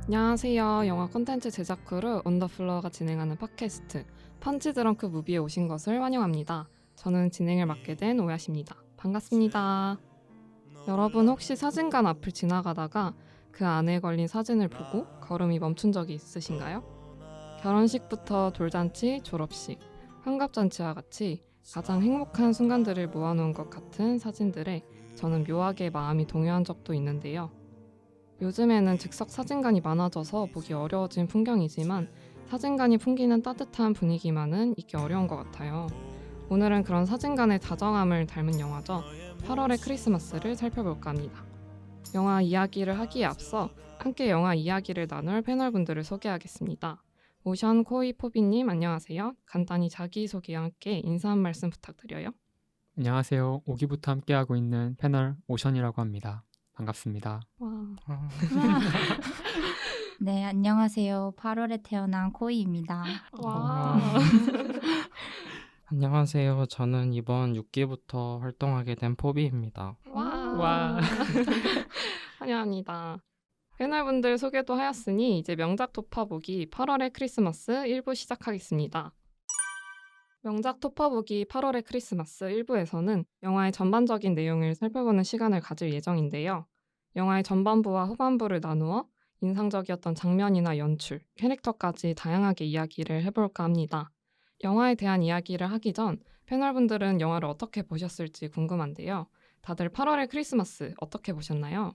안녕하세요. 영화 콘텐츠 제작 크루 온더플로어가 진행하는 팟캐스트 펀치 드렁크 무비에 오신 것을 환영합니다. 저는 진행을 맡게 된 오야시입니다. 반갑습니다. 여러분 혹시 사진관 앞을 지나가다가 그 안에 걸린 사진을 보고 걸음이 멈춘 적이 있으신가요? 결혼식부터 돌잔치, 졸업식, 환갑잔치와 같이 가장 행복한 순간들을 모아놓은 것 같은 사진들에 저는 묘하게 마음이 동요한 적도 있는데요. 요즘에는 즉석 사진관이 많아져서 보기 어려워진 풍경이지만 사진관이 풍기는 따뜻한 분위기만은 잊기 어려운 것 같아요. 오늘은 그런 사진관의 다정함을 닮은 영화죠. 8월의 크리스마스를 살펴볼까 합니다. 영화 이야기를 하기에 앞서 함께 영화 이야기를 나눌 패널분들을 소개하겠습니다. 오션 코이 포비님 안녕하세요. 간단히 자기소개와 함께 인사 한 말씀 부탁드려요. 안녕하세요. 5기부터 함께하고 있는 패널 오션이라고 합니다. 반갑습니다. 와. 네, 안녕하세요. 8월에 태어난 코이입니다. 와. 안녕하세요. 저는 이번 6기부터 활동하게 된 포비입니다. 와. 환영합니다. 패널분들 소개도 하였으니 이제 명작 토파보기 8월의 크리스마스 1부 시작하겠습니다. 명작 토파보기 8월의 크리스마스 1부에서는 영화의 전반적인 내용을 살펴보는 시간을 가질 예정인데요. 영화의 전반부와 후반부를 나누어 인상적이었던 장면이나 연출, 캐릭터까지 다양하게 이야기를 해볼까 합니다. 영화에 대한 이야기를 하기 전 패널분들은 영화를 어떻게 보셨을지 궁금한데요. 다들 8월의 크리스마스 어떻게 보셨나요?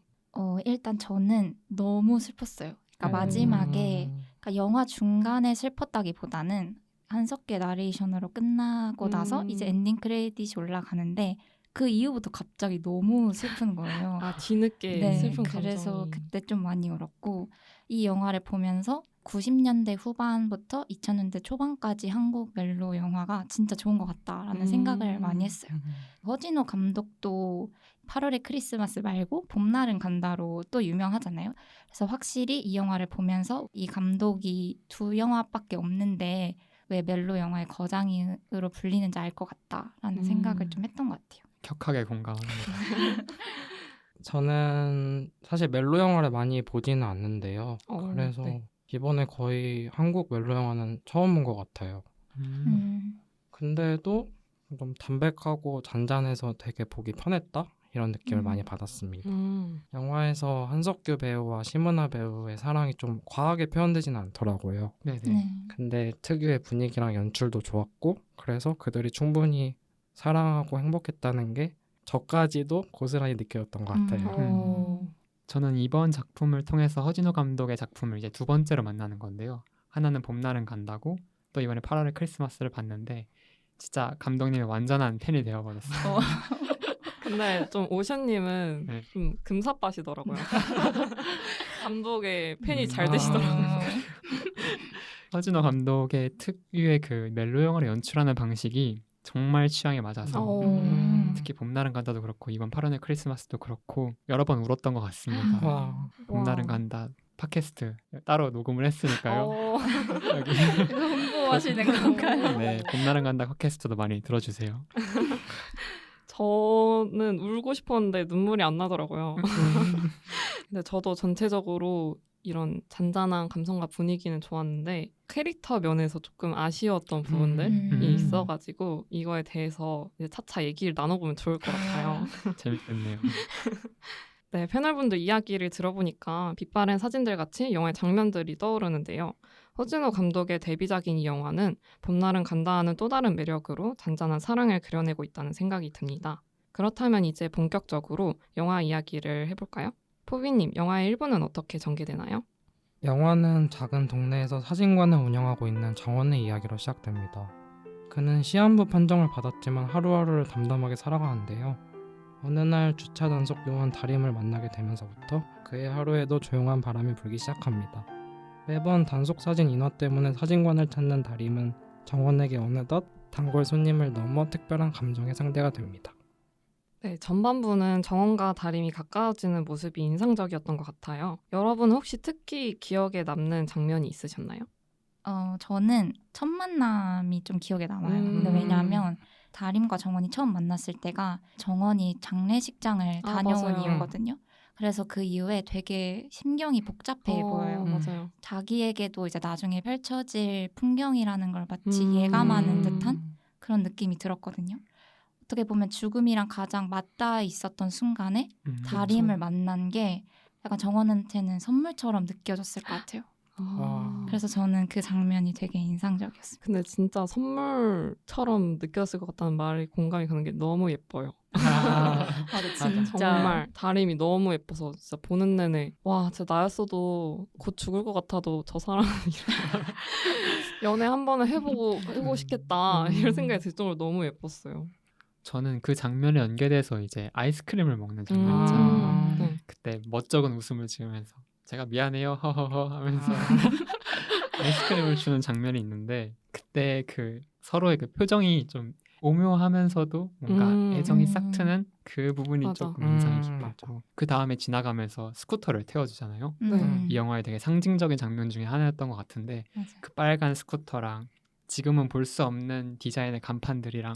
일단 저는 너무 슬펐어요. 그러니까 마지막에 그러니까 영화 중간에 슬펐다기보다는 한석규의 나레이션으로 끝나고 나서 이제 엔딩 크레딧이 올라가는데 그 이후부터 갑자기 너무 슬픈 거예요. 아, 뒤늦게 네, 슬픈 그래서 감정이. 그때 좀 많이 울었고 이 영화를 보면서 90년대 후반부터 2000년대 초반까지 한국 멜로 영화가 진짜 좋은 것 같다라는 생각을 많이 했어요. 허진호 감독도 8월의 크리스마스 말고 봄날은 간다로 또 유명하잖아요. 그래서 확실히 이 영화를 보면서 이 감독이 두 영화밖에 없는데 왜 멜로 영화의 거장으로 불리는지 알 것 같다라는 생각을 좀 했던 것 같아요. 격하게 공감합니다. 저는 사실 멜로 영화를 많이 보지는 않는데요. 그래서 네. 이번에 거의 한국 멜로 영화는 처음 본 것 같아요. 근데도 좀 담백하고 잔잔해서 되게 보기 편했다? 이런 느낌을 많이 받았습니다. 영화에서 한석규 배우와 심은하 배우의 사랑이 좀 과하게 표현되지는 않더라고요. 네네. 네. 근데 특유의 분위기랑 연출도 좋았고 그래서 그들이 충분히 사랑하고 행복했다는 게 저까지도 고스란히 느껴졌던 것 같아요. 저는 이번 작품을 통해서 허진호 감독의 작품을 이제 두 번째로 만나는 건데요. 하나는 봄날은 간다고 또 이번에 8월의 크리스마스를 봤는데 진짜 감독님의 완전한 팬이 되어버렸어요. 근데 좀 오션님은 네. 좀 금사빠시더라고요. 감독의 팬이 잘 아. 되시더라고요. 허진호 감독의 특유의 그 멜로 영화를 연출하는 방식이 정말 취향에 맞아서 특히 봄날은 간다도 그렇고 이번 8월의 크리스마스도 그렇고 여러 번 울었던 것 같습니다. 와, 봄날은 간다 팟캐스트 따로 녹음을 했으니까요. 여기 홍보하시는 건가요? 네, 봄날은 간다 팟캐스트도 많이 들어주세요. 저는 울고 싶었는데 눈물이 안 나더라고요. 근데 저도 전체적으로 이런 잔잔한 감성과 분위기는 좋았는데 캐릭터 면에서 조금 아쉬웠던 부분들이 있어가지고 이거에 대해서 이제 차차 얘기를 나눠보면 좋을 것 같아요. 재밌겠네요. 네, 패널분들 이야기를 들어보니까 빛바랜 사진들 같이 영화의 장면들이 떠오르는데요. 허진호 감독의 데뷔작인 이 영화는 봄날은 간다 하는 또 다른 매력으로 잔잔한 사랑을 그려내고 있다는 생각이 듭니다. 그렇다면 이제 본격적으로 영화 이야기를 해볼까요? 포비님, 영화의 일부는 어떻게 전개되나요? 영화는 작은 동네에서 사진관을 운영하고 있는 정원의 이야기로 시작됩니다. 그는 시한부 판정을 받았지만 하루하루를 담담하게 살아가는데요. 어느 날 주차 단속 요원 다림을 만나게 되면서부터 그의 하루에도 조용한 바람이 불기 시작합니다. 매번 단속 사진 인화 때문에 사진관을 찾는 다림은 정원에게 어느덧 단골 손님을 넘어 특별한 감정의 상대가 됩니다. 네, 전반부는 정원과 다림이 가까워지는 모습이 인상적이었던 것 같아요. 여러분 혹시 특히 기억에 남는 장면이 있으셨나요? 저는 첫 만남이 좀 기억에 남아요. 근데 왜냐하면 다림과 정원이 처음 만났을 때가 정원이 장례식장을 다녀온 맞아요. 이유거든요. 그래서 그 이후에 되게 심경이 복잡해 보여요. 맞아요. 자기에게도 이제 나중에 펼쳐질 풍경이라는 걸 마치 음. 예감하는 듯한 그런 느낌이 들었거든요. 어떻게 보면 죽음이랑 가장 맞닿아 있었던 순간에 다림을 만난 게 약간 정원한테는 선물처럼 느껴졌을 것 같아요. 그래서 저는 그 장면이 되게 인상적이었어요. 근데 진짜 선물처럼 느꼈을 것 같다는 말이 공감이 가는 게 너무 예뻐요. 맞아, 진짜. 정말 다림이 너무 예뻐서 진짜 보는 내내 와 진짜 나였어도 곧 죽을 것 같아도 저 사람은 연애 한 번은 해보고 싶겠다 이런 생각이 들 정도로 너무 예뻤어요. 저는 그 장면에 연계돼서 이제 아이스크림을 먹는 장면 있잖아요. 네. 그때 멋쩍은 웃음을 지으면서 제가 미안해요 허허허 하면서 아이스크림을 주는 장면이 있는데 그때 그 서로의 그 표정이 좀 오묘하면서도 뭔가 애정이 싹 트는 그 부분이 맞아. 조금 인상이 맞아. 깊었고 그 다음에 지나가면서 스쿠터를 태워주잖아요. 네. 이 영화의 되게 상징적인 장면 중에 하나였던 것 같은데 맞아. 그 빨간 스쿠터랑 지금은 볼 수 없는 디자인의 간판들이랑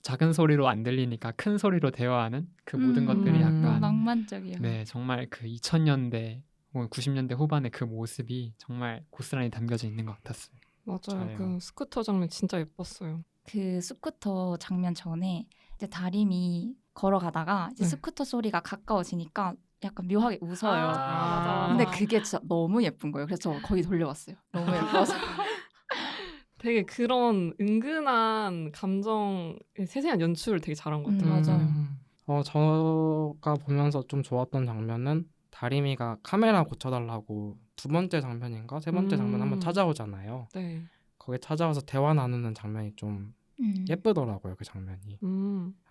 작은 소리로 안 들리니까 큰 소리로 대화하는 그 모든 것들이 너무 약간 낭만적이에요. 네 정말 그 2000년대 혹은 90년대 후반의 그 모습이 정말 고스란히 담겨져 있는 것 같았어요. 맞아요. 잘해요. 그 스쿠터 장면 진짜 예뻤어요. 그 스쿠터 장면 전에 이제 다림이 걸어가다가 이제 네. 스쿠터 소리가 가까워지니까 약간 묘하게 웃어요. 맞아. 근데 그게 진짜 너무 예쁜 거예요. 그래서 저 거의 돌려봤어요. 너무 예뻐서. 되게 그런 은근한 감정 세세한 연출을 되게 잘한 것 같아요. 맞아요. 제가 보면서 좀 좋았던 장면은 다림이가 카메라 고쳐달라고 두 번째 장면인가 세 번째 장면 한번 찾아오잖아요. 네. 거기 찾아와서 대화 나누는 장면이 좀 예쁘더라고요. 그 장면이.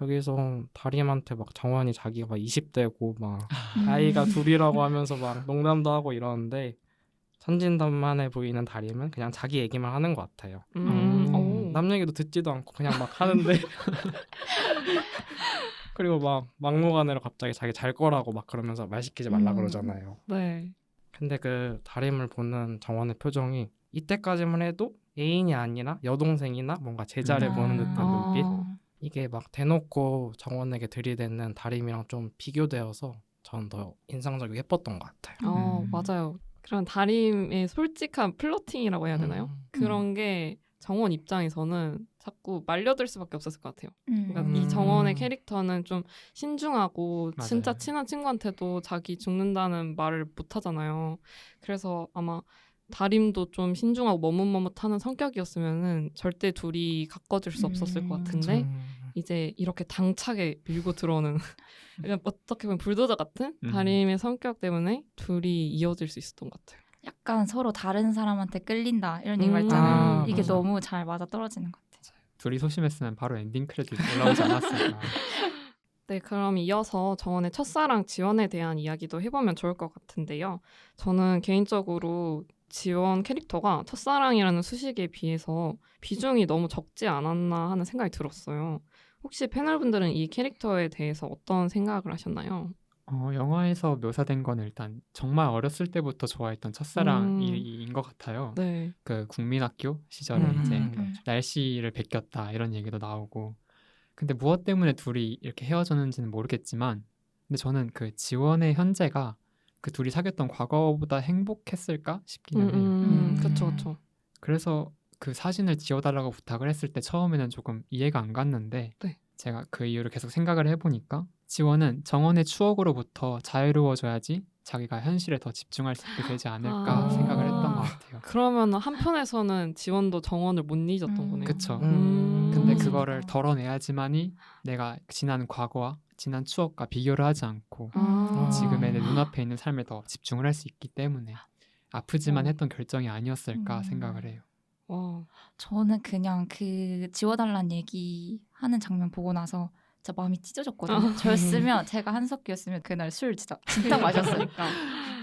여기서 다림한테 막 정원이 자기가 막 20대고 막 아이가 둘이라고 하면서 막 농담도 하고 이러는데 천진난만해 보이는 다림은 그냥 자기 얘기만 하는 것 같아요. 남 얘기도 듣지도 않고 그냥 막 하는데 그리고 막 막무가내로 갑자기 자기 잘 거라고 막 그러면서 말 시키지 말라 그러잖아요. 네. 근데 그 다림을 보는 정원의 표정이 이때까지만 해도 애인이 아니라 여동생이나 뭔가 제자를 보는 듯한 눈빛, 이게 막 대놓고 정원에게 들이대는 다림이랑 좀 비교되어서 전 더 인상적이고 예뻤던 것 같아요. 맞아요. 그런 다림의 솔직한 플러팅이라고 해야 되나요? 그런 게 정원 입장에서는 자꾸 말려들 수밖에 없었을 것 같아요. 그러니까 이 정원의 캐릭터는 좀 신중하고 맞아요. 진짜 친한 친구한테도 자기 죽는다는 말을 못 하잖아요. 그래서 아마 다림도 좀 신중하고 머뭇머뭇하는 성격이었으면은 절대 둘이 가꿔질 수 없었을 것 같은데 이제 이렇게 당차게 밀고 들어오는 그냥 어떻게 보면 불도저 같은 다림의 성격 때문에 둘이 이어질 수 있었던 것 같아요. 약간 서로 다른 사람한테 끌린다 이런 얘기 있잖아요. 이게 맞아. 너무 잘 맞아 떨어지는 것 같아요. 둘이 소심했으면 바로 엔딩 크레딧 올라오지 않았을까. 네, 그럼 이어서 정원의 첫사랑 지원에 대한 이야기도 해보면 좋을 것 같은데요. 저는 개인적으로 지원 캐릭터가 첫사랑이라는 수식에 비해서 비중이 너무 적지 않았나 하는 생각이 들었어요. 혹시 패널분들은 이 캐릭터에 대해서 어떤 생각을 하셨나요? 영화에서 묘사된 건 일단 정말 어렸을 때부터 좋아했던 첫사랑인 것 같아요. 네. 그 국민학교 시절에 이제 날씨를 베꼈다 이런 얘기도 나오고 근데 무엇 때문에 둘이 이렇게 헤어졌는지는 모르겠지만 근데 저는 그 지원의 현재가 그 둘이 사귀었던 과거보다 행복했을까 싶기는 해요. 그렇죠. 그래서 그 사진을 지워달라고 부탁을 했을 때 처음에는 조금 이해가 안 갔는데 네. 제가 그 이유를 계속 생각을 해보니까 지원은 정원의 추억으로부터 자유로워져야지 자기가 현실에 더 집중할 수 있게 되지 않을까 생각을 했던 것 같아요. 그러면 한편에서는 지원도 정원을 못 잊었던 거네요. 그쵸. 음. 근데 맞아. 그거를 덜어내야지만이 내가 지난 과거와 지난 추억과 비교를 하지 않고 지금의 내 눈앞에 있는 삶에 더 집중을 할 수 있기 때문에 아프지만 했던 결정이 아니었을까 생각을 해요. 와. 저는 그냥 그 지워달라는 얘기 하는 장면 보고 나서 진짜 마음이 찢어졌거든요. 저였으면 제가 한석규였으면 그날 술 진짜 마셨으니까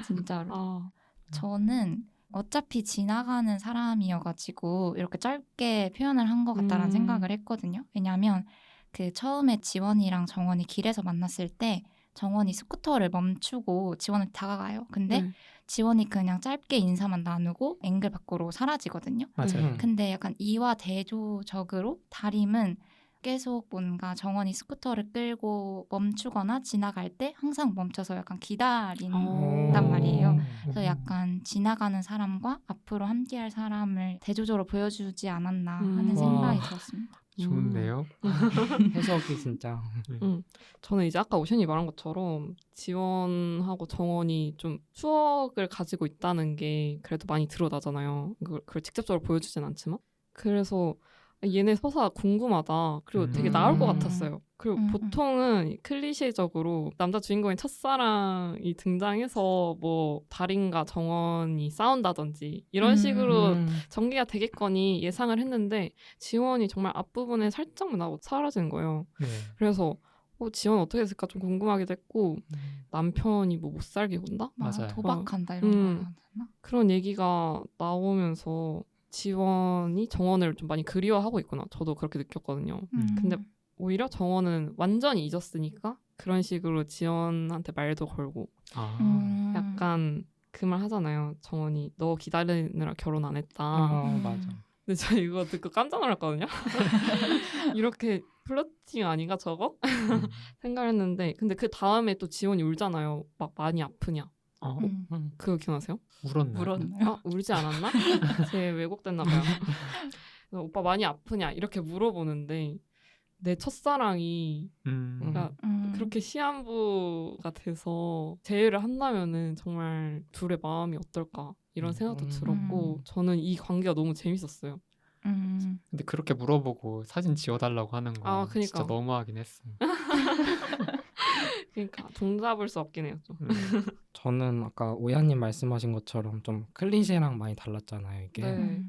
진짜로. 저는 어차피 지나가는 사람이어가지고 이렇게 짧게 표현을 한 것 같다라는 생각을 했거든요. 왜냐하면 그 처음에 지원이랑 정원이 길에서 만났을 때 정원이 스쿠터를 멈추고 지원한테 다가가요. 근데 지원이 그냥 짧게 인사만 나누고 앵글 밖으로 사라지거든요. 맞아요. 근데 약간 이와 대조적으로 다림은 계속 뭔가 정원이 스쿠터를 끌고 멈추거나 지나갈 때 항상 멈춰서 약간 기다린단 말이에요. 그래서 약간 지나가는 사람과 앞으로 함께할 사람을 대조적으로 보여주지 않았나 하는 생각이 와. 들었습니다. 좋은데요? 해석이 진짜 저는 이제 아까 오션이 말한 것처럼 지원하고 정원이 좀 추억을 가지고 있다는 게 그래도 많이 드러나잖아요. 그걸 직접적으로 보여주진 않지만. 그래서 얘네 서사 궁금하다. 그리고 되게 나올 것 같았어요. 그리고 보통은 클리셰적으로 남자 주인공의 첫사랑이 등장해서 뭐 달인과 정원이 싸운다든지 이런 식으로 전개가 되겠거니 예상을 했는데 지원이 정말 앞부분에 살짝만 나오고 사라지는 거예요. 네. 그래서 지원 어떻게 했을까 좀 궁금하기도 했고 남편이 뭐 못 살게 군다? 맞아요. 도박한다 이런 거 하나? 그런 얘기가 나오면서 지원이 정원을 좀 많이 그리워하고 있구나. 저도 그렇게 느꼈거든요. 근데 오히려 정원은 완전히 잊었으니까 그런 식으로 지원한테 말도 걸고 약간 그 말 하잖아요. 정원이 너 기다리느라 결혼 안 했다. 맞아. 근데 저 이거 듣고 깜짝 놀랐거든요. 이렇게 플러팅 아닌가 저거? 생각을 했는데 근데 그 다음에 또 지원이 울잖아요. 막 많이 아프냐. 그거 기억나세요? 울었나요? 울지 않았나? 제 왜곡됐나 봐요. 그래서 오빠 많이 아프냐 이렇게 물어보는데 내 첫사랑이 그러니까 그렇게 시한부가 돼서 재회를 한다면은 정말 둘의 마음이 어떨까 이런 생각도 들었고 저는 이 관계가 너무 재밌었어요. 근데 그렇게 물어보고 사진 지워달라고 하는 거 그니까. 진짜 너무하긴 했어. 그러니까 종잡을 수 없긴 해요. 좀. 저는 아까 오야님 말씀하신 것처럼 좀 클리셰랑 많이 달랐잖아요. 이게 네.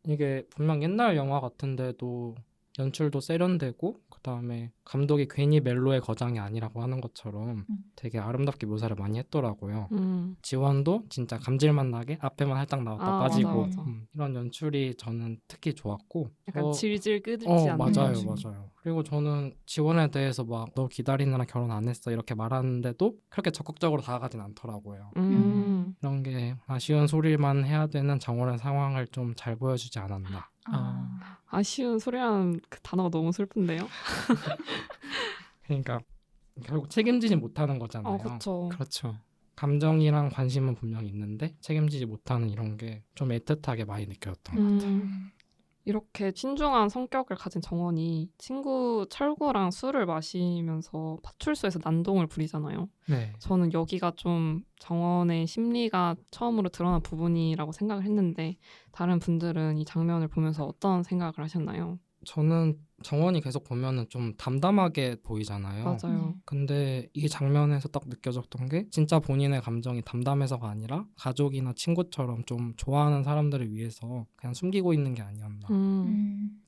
이게 분명 옛날 영화 같은데도 연출도 세련되고 그다음에 감독이 괜히 멜로의 거장이 아니라고 하는 것처럼 되게 아름답게 묘사를 많이 했더라고요. 지원도 진짜 감질맛 나게 앞에만 살짝 나왔다 빠지고 맞아. 이런 연출이 저는 특히 좋았고 약간 질질 끄지 않는 맞아요, 거지. 맞아요. 그리고 저는 지원에 대해서 막 너 기다리느라 결혼 안 했어 이렇게 말하는데도 그렇게 적극적으로 다가가진 않더라고요. 이런 게 아쉬운 소리만 해야 되는 정원의 상황을 좀 잘 보여주지 않았나. 아쉬운 소리라는 그 단어가 너무 슬픈데요? 그러니까 결국 책임지지 못하는 거잖아요. 그렇죠. 그렇죠. 감정이랑 관심은 분명히 있는데 책임지지 못하는 이런 게 좀 애틋하게 많이 느껴졌던 것 같아요. 이렇게 신중한 성격을 가진 정원이 친구 철구랑 술을 마시면서 파출소에서 난동을 부리잖아요. 네. 저는 여기가 좀 정원의 심리가 처음으로 드러난 부분이라고 생각을 했는데 다른 분들은 이 장면을 보면서 어떤 생각을 하셨나요? 저는 정원이 계속 보면은 좀 담담하게 보이잖아요. 맞아요. 근데 이 장면에서 딱 느껴졌던 게 진짜 본인의 감정이 담담해서가 아니라 가족이나 친구처럼 좀 좋아하는 사람들을 위해서 그냥 숨기고 있는 게 아니었나.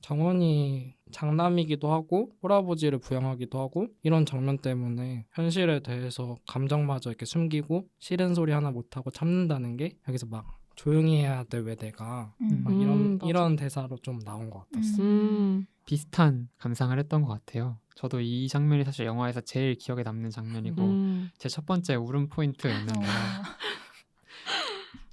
정원이 장남이기도 하고 홀아버지를 부양하기도 하고 이런 장면 때문에 현실에 대해서 감정마저 이렇게 숨기고 싫은 소리 하나 못하고 참는다는 게 여기서 막 조용히 해야 돼 왜 내가 막 이런 대사로 좀 나온 것 같았어. 비슷한 감상을 했던 것 같아요. 저도 이 장면이 사실 영화에서 제일 기억에 남는 장면이고 제 첫 번째 울음 포인트였는데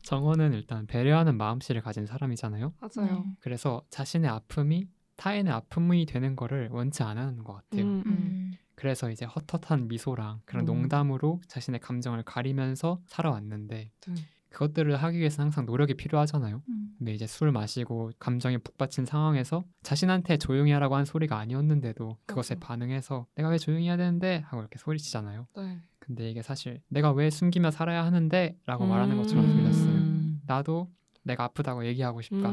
정원은 일단 배려하는 마음씨를 가진 사람이잖아요. 맞아요. 그래서 자신의 아픔이 타인의 아픔이 되는 거를 원치 않는 것 같아요. 그래서 이제 헛헛한 미소랑 그런 농담으로 자신의 감정을 가리면서 살아왔는데 그것들을 하기 위해서는 항상 노력이 필요하잖아요. 근데 이제 술 마시고 감정에 북받친 상황에서 자신한테 조용히 하라고 한 소리가 아니었는데도 그것에 반응해서 내가 왜 조용히 해야 되는데 하고 이렇게 소리치잖아요. 네. 근데 이게 사실 내가 왜 숨기며 살아야 하는데 라고 말하는 것처럼 들렸어요. 나도 내가 아프다고 얘기하고 싶다.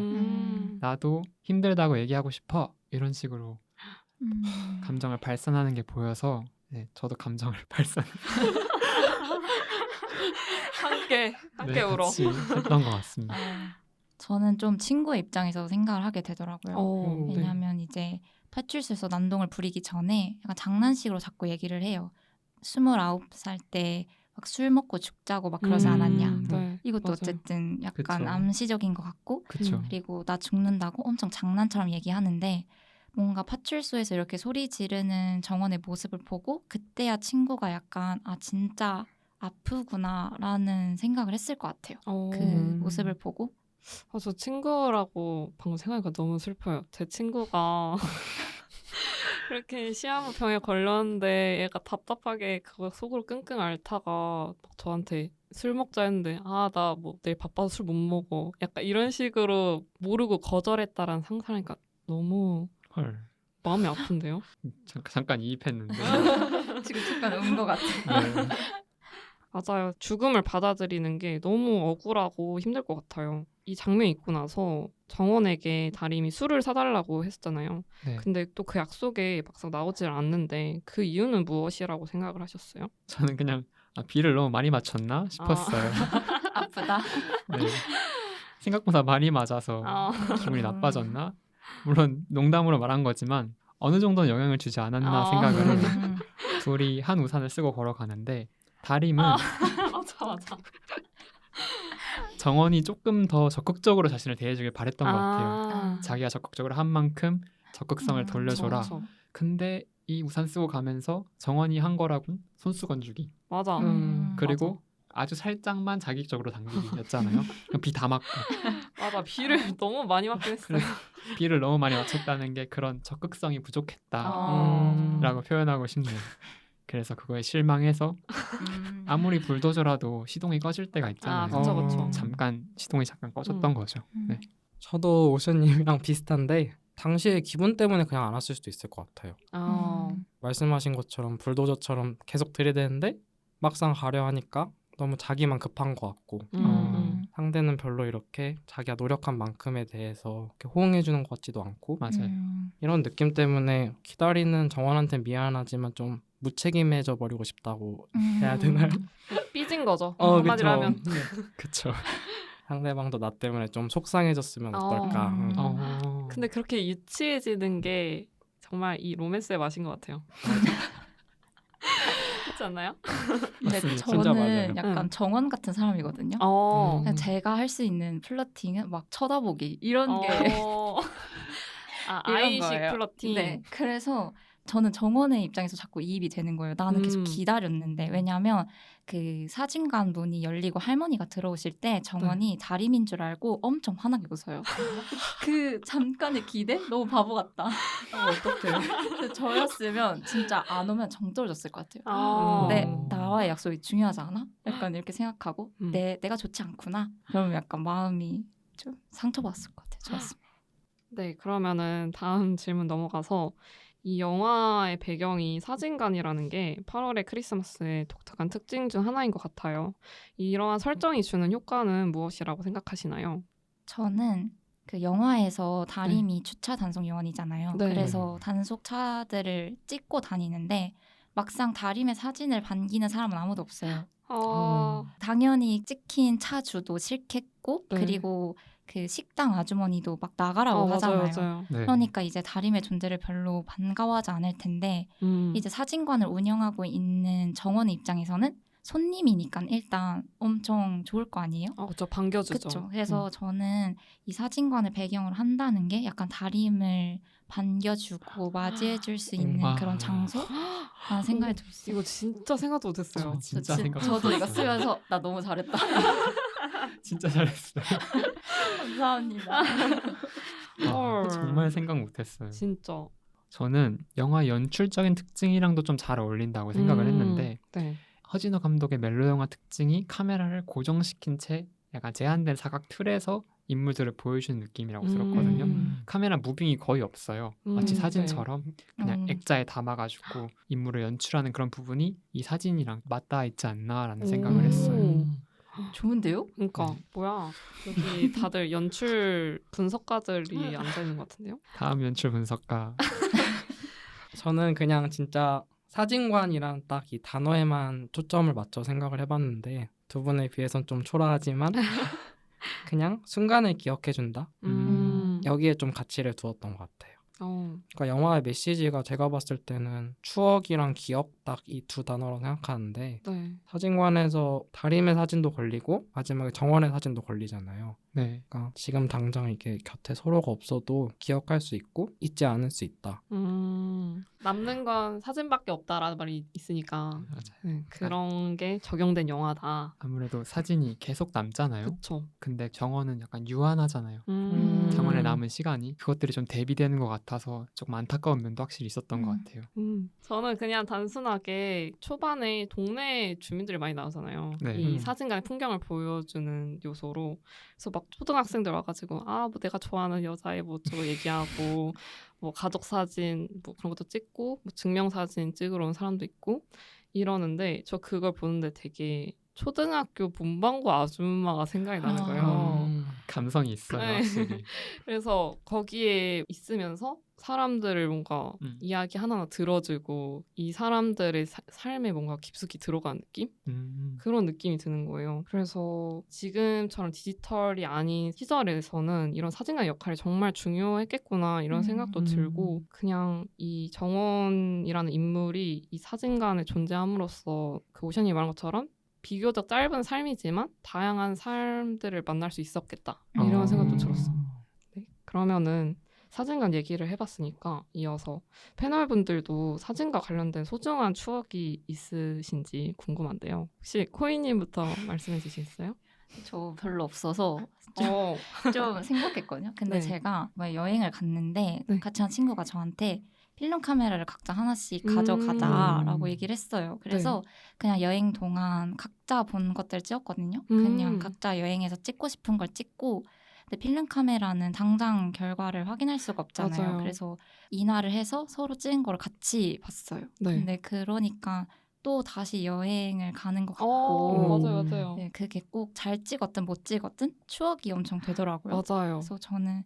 나도 힘들다고 얘기하고 싶어. 이런 식으로 감정을 발산하는 게 보여서 네, 저도 감정을 발산 함께 울어. 같이 했던 것 같습니다. 저는 좀 친구의 입장에서 생각을 하게 되더라고요. 네. 왜냐하면 이제 파출소에서 난동을 부리기 전에 약간 장난식으로 자꾸 얘기를 해요. 29살 때 막 술 먹고 죽자고 막 그러지 않았냐. 네. 이것도 맞아요. 어쨌든 약간 그쵸. 암시적인 것 같고 그쵸. 그리고 나 죽는다고 엄청 장난처럼 얘기하는데 뭔가 파출소에서 이렇게 소리 지르는 정원의 모습을 보고 그때야 친구가 약간 아 진짜 아프구나라는 생각을 했을 것 같아요. 그 모습을 보고 저 친구라고 방금 생각하니까 너무 슬퍼요. 제 친구가 그렇게 시아무 병에 걸렸는데 얘가 답답하게 그거 속으로 끙끙 앓다가 막 저한테 술 먹자 했는데 아 나 뭐 내일 바빠서 술 못 먹어 약간 이런 식으로 모르고 거절했다라는 상상하니까 너무 헐. 마음이 아픈데요? 잠깐 이입했는데. 지금 잠깐 운 것 같아. 네. 맞아요. 죽음을 받아들이는 게 너무 억울하고 힘들 것 같아요. 이 장면 있고 나서 정원에게 다림이 술을 사달라고 했었잖아요. 네. 근데 또 그 약속에 막상 나오질 않는데 그 이유는 무엇이라고 생각을 하셨어요? 저는 그냥 비를 너무 많이 맞췄나 싶었어요. 아프다. 네. 생각보다 많이 맞아서 아, 기분이 나빠졌나? 물론 농담으로 말한 거지만 어느 정도는 영향을 주지 않았나 아. 생각을 해요. 음. 둘이 한 우산을 쓰고 걸어가는데 다림은 맞아. 정원이 조금 더 적극적으로 자신을 대해주길 바랬던 것 같아요. 아, 자기가 적극적으로 한 만큼 적극성을 돌려줘라. 그쵸. 근데 이 우산 쓰고 가면서 정원이 한 거라곤 손수 건주기. 맞아. 그리고 아주 살짝만 자기적으로 당기기였잖아요. 비 다 맞고. 맞아. 비를 너무 많이 맞긴 했어요. 비를 너무 많이 맞췄다는 게 그런 적극성이 부족했다라고 아. 표현하고 싶네요. 그래서 그거에 실망해서 음. 아무리 불도저라도 시동이 꺼질 때가 있잖아요. 그쵸, 그쵸. 시동이 잠깐 꺼졌던 거죠. 네. 저도 오션님이랑 비슷한데 당시에 기분 때문에 그냥 안 왔을 수도 있을 것 같아요. 아, 말씀하신 것처럼 불도저처럼 계속 들이대는데 막상 가려 하니까 너무 자기만 급한 것 같고 상대는 별로 이렇게 자기가 노력한 만큼에 대해서 이렇게 호응해 주는 것 같지도 않고 맞아요. 이런 느낌 때문에 기다리는 정원한테 미안하지만 좀 무책임해져 버리고 싶다고 해야 되나요? 삐진 거죠. 그쵸. 한마디로 하면. 그쵸. 상대방도 나 때문에 좀 속상해졌으면 어떨까. 근데 그렇게 유치해지는 게 정말 이 로맨스의 맛인 것 같아요. 그렇지 않나요? 근데 맞습니다. 진짜 맞아요. 저는 약간 응. 정원 같은 사람이거든요. 그냥 제가 할 수 있는 플러팅은 막 쳐다보기 이런 게 이런 아이식 거예요. 플러팅. 네, 그래서 저는 정원의 입장에서 자꾸 이입이 되는 거예요. 나는 계속 기다렸는데 왜냐하면 그 사진관 문이 열리고 할머니가 들어오실 때 정원이 다림인 줄 알고 엄청 환하게 웃어요. 그 잠깐의 기대? 너무 바보 같다. 어떡해. 저였으면 진짜 안 오면 정 떨어졌을 것 같아요. 근데 나와의 약속이 중요하지 않아? 약간 이렇게 생각하고 내가 좋지 않구나. 그러면 약간 마음이 좀 상처받았을 것 같아요. 좋았습니다. 네, 그러면은 다음 질문 넘어가서 이 영화의 배경이 사진관이라는 게 8월의 크리스마스의 독특한 특징 중 하나인 것 같아요. 이러한 설정이 주는 효과는 무엇이라고 생각하시나요? 저는 그 영화에서 다림이 주차 단속 요원이잖아요. 네. 그래서 단속 차들을 찍고 다니는데 막상 다림의 사진을 반기는 사람은 아무도 없어요. 당연히 찍힌 차주도 싫겠고 네. 그리고 그 식당 아주머니도 막 나가라고 하잖아요. 맞아요. 네. 그러니까 이제 다림의 존재를 별로 반가워하지 않을 텐데 이제 사진관을 운영하고 있는 정원의 입장에서는 손님이니까 일단 엄청 좋을 거 아니에요? 그렇죠. 반겨주죠. 그렇죠. 그래서 저는 이 사진관을 배경으로 한다는 게 약간 다림을 반겨주고 맞이해줄 수 있는 와. 그런 장소라는 생각이 들었어요. 이거 진짜 생각도 못했어요. 진짜 생각. 저도 이거 쓰면서 나 너무 잘했다. 진짜 잘했어요. 감사합니다. 헐. 정말 생각 못했어요. 진짜. 저는 영화 연출적인 특징이랑도 좀 잘 어울린다고 생각을 했는데 네. 허진호 감독의 멜로 영화 특징이 카메라를 고정시킨 채 약간 제한된 사각 틀에서 인물들을 보여주는 느낌이라고 들었거든요. 카메라 무빙이 거의 없어요. 마치 네. 사진처럼 그냥 액자에 담아가지고 인물을 연출하는 그런 부분이 이 사진이랑 맞닿아 있지 않나라는 생각을 했어요. 좋은데요? 그러니까 뭐야 여기 다들 연출 분석가들이 앉아 있는 것 같은데요? 다음 연출 분석가. 저는 그냥 진짜 사진관이란 딱 이 단어에만 초점을 맞춰 생각을 해봤는데 두 분에 비해선 좀 초라하지만 그냥 순간을 기억해준다. 여기에 좀 가치를 두었던 것 같아요. 그러니까 영화의 메시지가 제가 봤을 때는 추억이랑 기억 딱 이 두 단어로 생각하는데 네. 사진관에서 다림의 사진도 걸리고 마지막에 정원의 사진도 걸리잖아요. 네. 그러니까 지금 당장 이게 곁에 서로가 없어도 기억할 수 있고 잊지 않을 수 있다. 남는 건 사진밖에 없다라는 말이 있으니까 맞아요. 그런 게 적용된 영화다. 아무래도 사진이 계속 남잖아요. 그쵸. 근데 정원은 약간 유한하잖아요. 정원에 남은 시간이 그것들이 좀 대비되는 것 같아서 조금 안타까운 면도 확실히 있었던 것 같아요. 저는 그냥 단순하게 초반에 동네 주민들이 많이 나오잖아요. 네. 이 사진관의 풍경을 보여주는 요소로. 그래서 막 초등학생들 와가지고 뭐 내가 좋아하는 여자애 뭐 저거 얘기하고 뭐 가족 사진 뭐 그런 것도 찍고 뭐 증명 사진 찍으러 온 사람도 있고 이러는데 저 그걸 보는데 되게 초등학교 문방구 아줌마가 생각이 나는 거예요. 감성이 있어요, 네. 확실히. 그래서 거기에 있으면서 사람들을 뭔가 이야기 하나하나 들어주고 이 사람들의 삶에 뭔가 깊숙이 들어가는 느낌? 그런 느낌이 드는 거예요. 그래서 지금처럼 디지털이 아닌 시절에서는 이런 사진관 역할이 정말 중요했겠구나 이런 생각도 들고 그냥 이 정원이라는 인물이 이 사진관에 존재함으로써 그 오션이 말한 것처럼 비교적 짧은 삶이지만 다양한 삶들을 만날 수 있었겠다 이런 생각도 들었어요. 네, 그러면은 사진관 얘기를 해봤으니까 이어서 패널분들도 사진과 관련된 소중한 추억이 있으신지 궁금한데요. 혹시 코이님부터 말씀해 주시겠어요? 저 별로 없어서 어, 좀 생각했거든요. 근데 네. 제가 뭐 여행을 갔는데 네. 같이 한 친구가 저한테 필름 카메라를 각자 하나씩 가져가자라고 얘기를 했어요. 그래서 그냥 여행 동안 각자 본 것들 찍었거든요. 그냥 각자 여행에서 찍고 싶은 걸 찍고 근데 필름 카메라는 당장 결과를 확인할 수가 없잖아요. 맞아요. 그래서 인화를 해서 서로 찍은 거를 같이 봤어요. 네. 근데 그러니까 또 다시 여행을 가는 것 같고 맞아요. 네, 그게 꼭 잘 찍었든 못 찍었든 추억이 엄청 되더라고요. 맞아요. 그래서 저는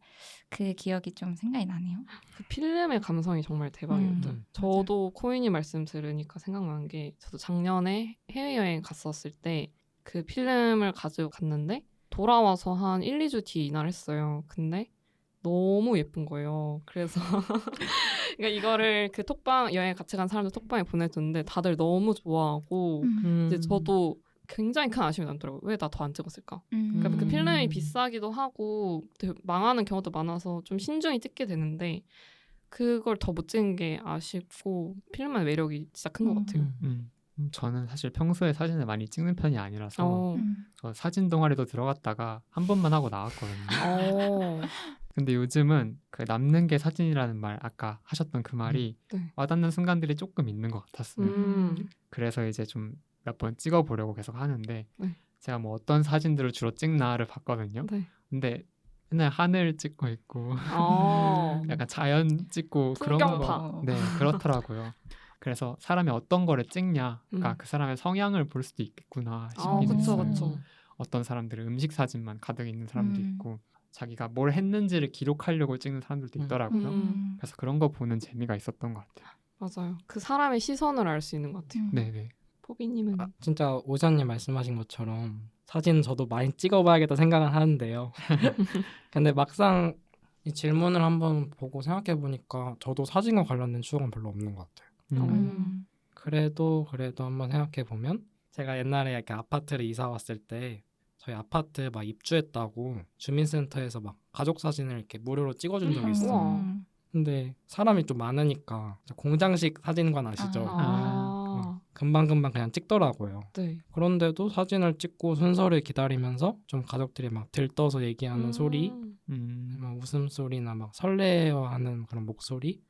그 기억이 좀 생각이 나네요. 그 필름의 감성이 정말 대박이었죠. 음, 저도 코인이 말씀 들으니까 생각난 게 저도 작년에 해외여행 갔었을 때 그 필름을 가지고 갔는데 돌아와서 한 1, 2주 뒤에 이날 했어요. 근데 너무 예쁜 거예요. 그래서 그러니까 이거를 그 톡방 여행 같이 간 사람들 톡방에 보내줬는데 다들 너무 좋아하고 이제 저도 굉장히 큰 아쉬움이 남더라고요. 왜 나 더 안 찍었을까? 그러니까 그 필름이 비싸기도 하고 되게 망하는 경우도 많아서 좀 신중히 찍게 되는데 그걸 더 못 찍은 게 아쉽고 필름만의 매력이 진짜 큰 것 같아요. 저는 사실 평소에 사진을 많이 찍는 편이 아니라서 저 사진 동아리도 들어갔다가 한 번만 하고 나왔거든요. 근데 요즘은 그 남는 게 사진이라는 말 아까 하셨던 그 말이 네. 와닿는 순간들이 조금 있는 것 같았어요. 그래서 이제 좀 몇 번 찍어보려고 계속 하는데 네. 제가 뭐 어떤 사진들을 주로 찍나를 봤거든요. 네. 근데 맨날 하늘 찍고 있고 약간 자연 찍고 그런 풍경파. 거. 네, 그렇더라고요. 그래서 사람이 어떤 거를 찍냐가 그 사람의 성향을 볼 수도 있겠구나 싶긴 그쵸, 했어요. 그쵸. 어떤 사람들은 음식 사진만 가득 있는 사람도 있고 자기가 뭘 했는지를 기록하려고 찍는 사람들도 있더라고요. 그래서 그런 거 보는 재미가 있었던 것 같아요. 맞아요. 그 사람의 시선을 알 수 있는 것 같아요. 네네. 포비님은 진짜 오션님 말씀하신 것처럼 사진 저도 많이 찍어봐야겠다 생각은 하는데요. 근데 막상 이 질문을 한번 보고 생각해 보니까 저도 사진과 관련된 추억은 별로 없는 것 같아요. 그래도 한번 생각해 보면 제가 옛날에 이렇게 아파트를 이사 왔을 때 저희 아파트 막 입주했다고 주민센터에서 막 가족 사진을 이렇게 무료로 찍어준 적이 있어요. 우와. 근데 사람이 좀 많으니까 공장식 사진관 아시죠? 금방금방 그냥 찍더라고요. 네. 그런데도 사진을 찍고 순서를 기다리면서 좀 가족들이 막 들떠서 얘기하는 소리, 막 웃음소리나 막 설레어하는 그런 목소리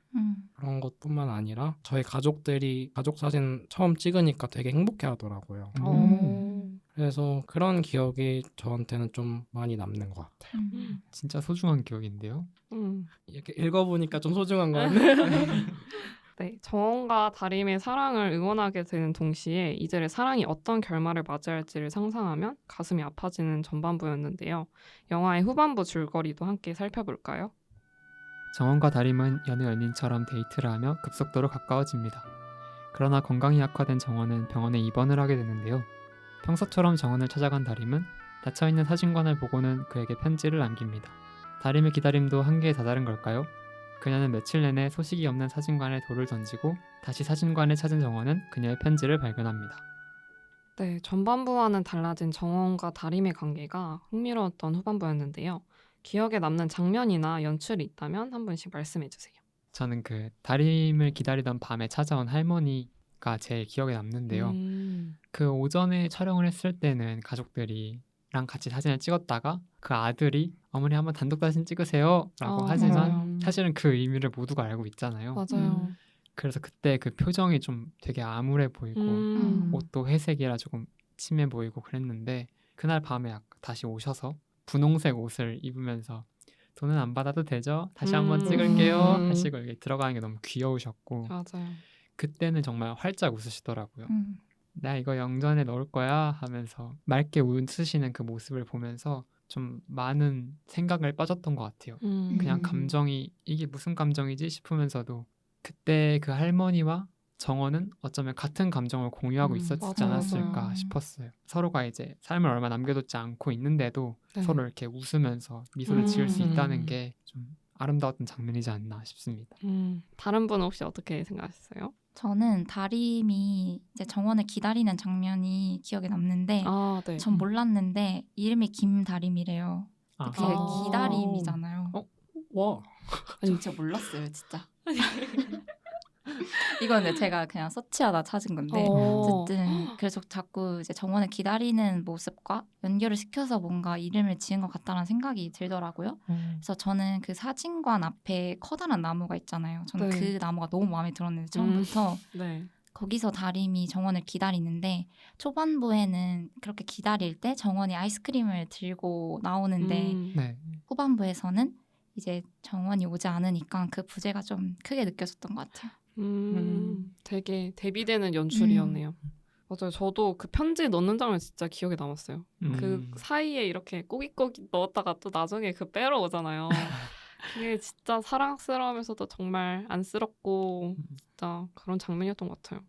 그런 것뿐만 아니라 저희 가족들이 가족 사진 처음 찍으니까 되게 행복해 하더라고요. 그래서 그런 기억이 저한테는 좀 많이 남는 것 같아요. 진짜 소중한 기억인데요. 이렇게 읽어보니까 좀 소중한 거 같네요. 네, 정원과 다림의 사랑을 응원하게 되는 동시에 이들의 사랑이 어떤 결말을 맞이할지를 상상하면 가슴이 아파지는 전반부였는데요. 영화의 후반부 줄거리도 함께 살펴볼까요? 정원과 다림은 여느 연인처럼 데이트를 하며 급속도로 가까워집니다. 그러나 건강이 악화된 정원은 병원에 입원을 하게 되는데요. 평소처럼 정원을 찾아간 다림은 닫혀있는 사진관을 보고는 그에게 편지를 남깁니다. 다림의 기다림도 한계에 다다른 걸까요? 그녀는 며칠 내내 소식이 없는 사진관에 돌을 던지고 다시 사진관을 찾은 정원은 그녀의 편지를 발견합니다. 네, 전반부와는 달라진 정원과 다림의 관계가 흥미로웠던 후반부였는데요. 기억에 남는 장면이나 연출이 있다면 한 분씩 말씀해 주세요. 저는 그 다림을 기다리던 밤에 찾아온 할머니가 제일 기억에 남는데요. 그 오전에 촬영을 했을 때는 가족들이랑 같이 사진을 찍었다가 그 아들이 어머니 한번 단독 사진 찍으세요 라고 하지만 맞아요. 사실은 그 의미를 모두가 알고 있잖아요. 맞아요. 그래서 그때 그 표정이 좀 되게 암울해 보이고 옷도 회색이라 조금 침해 보이고 그랬는데 그날 밤에 다시 오셔서 분홍색 옷을 입으면서 돈은 안 받아도 되죠? 다시 한번 찍을게요 하시고 이렇게 들어가는 게 너무 귀여우셨고 맞아요. 그때는 정말 활짝 웃으시더라고요. 음. 나 이거 영전에 넣을 거야 하면서 맑게 웃으시는 그 모습을 보면서 좀 많은 생각을 빠졌던 것 같아요. 그냥 감정이 이게 무슨 감정이지 싶으면서도 그때 그 할머니와 정원은 어쩌면 같은 감정을 공유하고 있었지 맞아요, 않았을까 맞아요. 싶었어요. 서로가 이제 삶을 얼마 남겨두지 않고 있는데도 네. 서로 이렇게 웃으면서 미소를 지을 수 음. 있다는 게 좀 아름다웠던 장면이지 않나 싶습니다. 다른 분은 혹시 어떻게 생각하셨어요? 저는 다림이 이제 정원을 기다리는 장면이 기억에 남는데 아, 네. 전 몰랐는데 이름이 김다림이래요. 아, 그게 아. 기다림이잖아요. 와, 아니 진짜 몰랐어요, 진짜. 이건 근데 제가 그냥 서치하다 찾은 건데 어쨌든 그래서 자꾸 이제 정원을 기다리는 모습과 연결을 시켜서 뭔가 이름을 지은 것 같다는 생각이 들더라고요. 그래서 저는 그 사진관 앞에 커다란 나무가 있잖아요. 저는 네. 그 나무가 너무 마음에 들었는데 처음부터 네. 거기서 다림이 정원을 기다리는데 초반부에는 그렇게 기다릴 때 정원이 아이스크림을 들고 나오는데 네. 후반부에서는 이제 정원이 오지 않으니까 그 부재가 좀 크게 느껴졌던 것 같아요. 되게 대비되는 연출이었네요. 맞아요. 저도 그 편지 넣는 장면 진짜 기억에 남았어요. 그 사이에 이렇게 꼬깃꼬깃 넣었다가 또 나중에 그 빼러 오잖아요. 그게 진짜 사랑스러우면서도 정말 안쓰럽고 진짜 그런 장면이었던 것 같아요.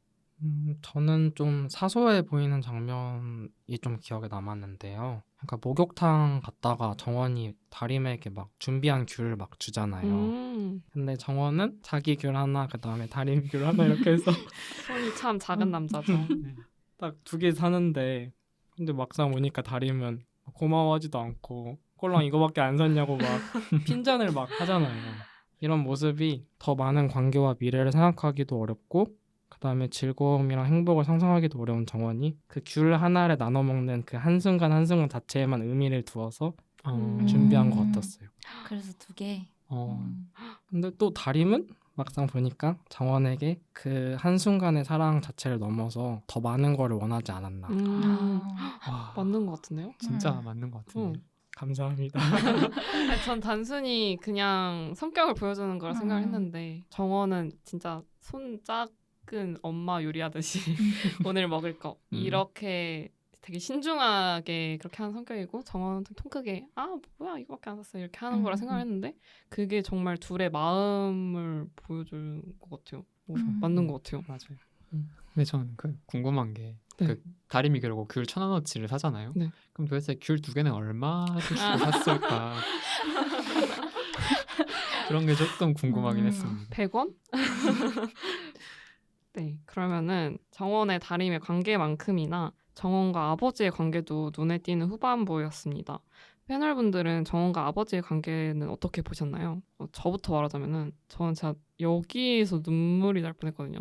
저는 좀 사소해 보이는 장면이 좀 기억에 남았는데요. 그러니까 목욕탕 갔다가 정원이 다림에게 막 준비한 귤을 막 주잖아요. 근데 정원은 자기 귤 하나, 그 다음에 다림 귤 하나 이렇게 해서 손이 참 작은 남자죠. 딱 2개 사는데 근데 막상 오니까 다림은 고마워하지도 않고 꼴랑 이거밖에 안 샀냐고 막 핀잔을 막 하잖아요. 이런 모습이 더 많은 관계와 미래를 생각하기도 어렵고 그 다음에 즐거움이랑 행복을 상상하기도 어려운 정원이 그 귤 하나를 나눠 먹는 그 한순간 한순간 자체에만 의미를 두어서 준비한 것 같았어요. 그래서 2개. 근데 또 다림은 막상 보니까 정원에게 그 한순간의 사랑 자체를 넘어서 더 많은 거를 원하지 않았나. 와, 맞는 것 같은데요? 진짜 맞는 것 같은데. 감사합니다. 아니, 전 단순히 그냥 성격을 보여주는 거라 생각을 했는데 정원은 진짜 손 작은 엄마 요리하듯이 오늘 먹을 거 이렇게 되게 신중하게 그렇게 하는 성격이고 정원은 좀 통 크게 뭐야 이거밖에 안 샀어 이렇게 하는 거라 생각을 했는데 그게 정말 둘의 마음을 보여주는 것 같아요. 맞는 것 같아요. 맞아요. 근데 저는 궁금한 게 그 다림이 그러고 귤 1,000원어치를 사잖아요. 네. 그럼 도대체 귤 2개는 얼마 주고 샀을까? 그런 게 조금 궁금하긴 했습니다. 100원? 네, 그러면은 정원의 다림의 관계만큼이나 정원과 아버지의 관계도 눈에 띄는 후반부였습니다. 패널분들은 정원과 아버지의 관계는 어떻게 보셨나요? 저부터 말하자면은 저는 진짜 여기에서 눈물이 날 뻔했거든요.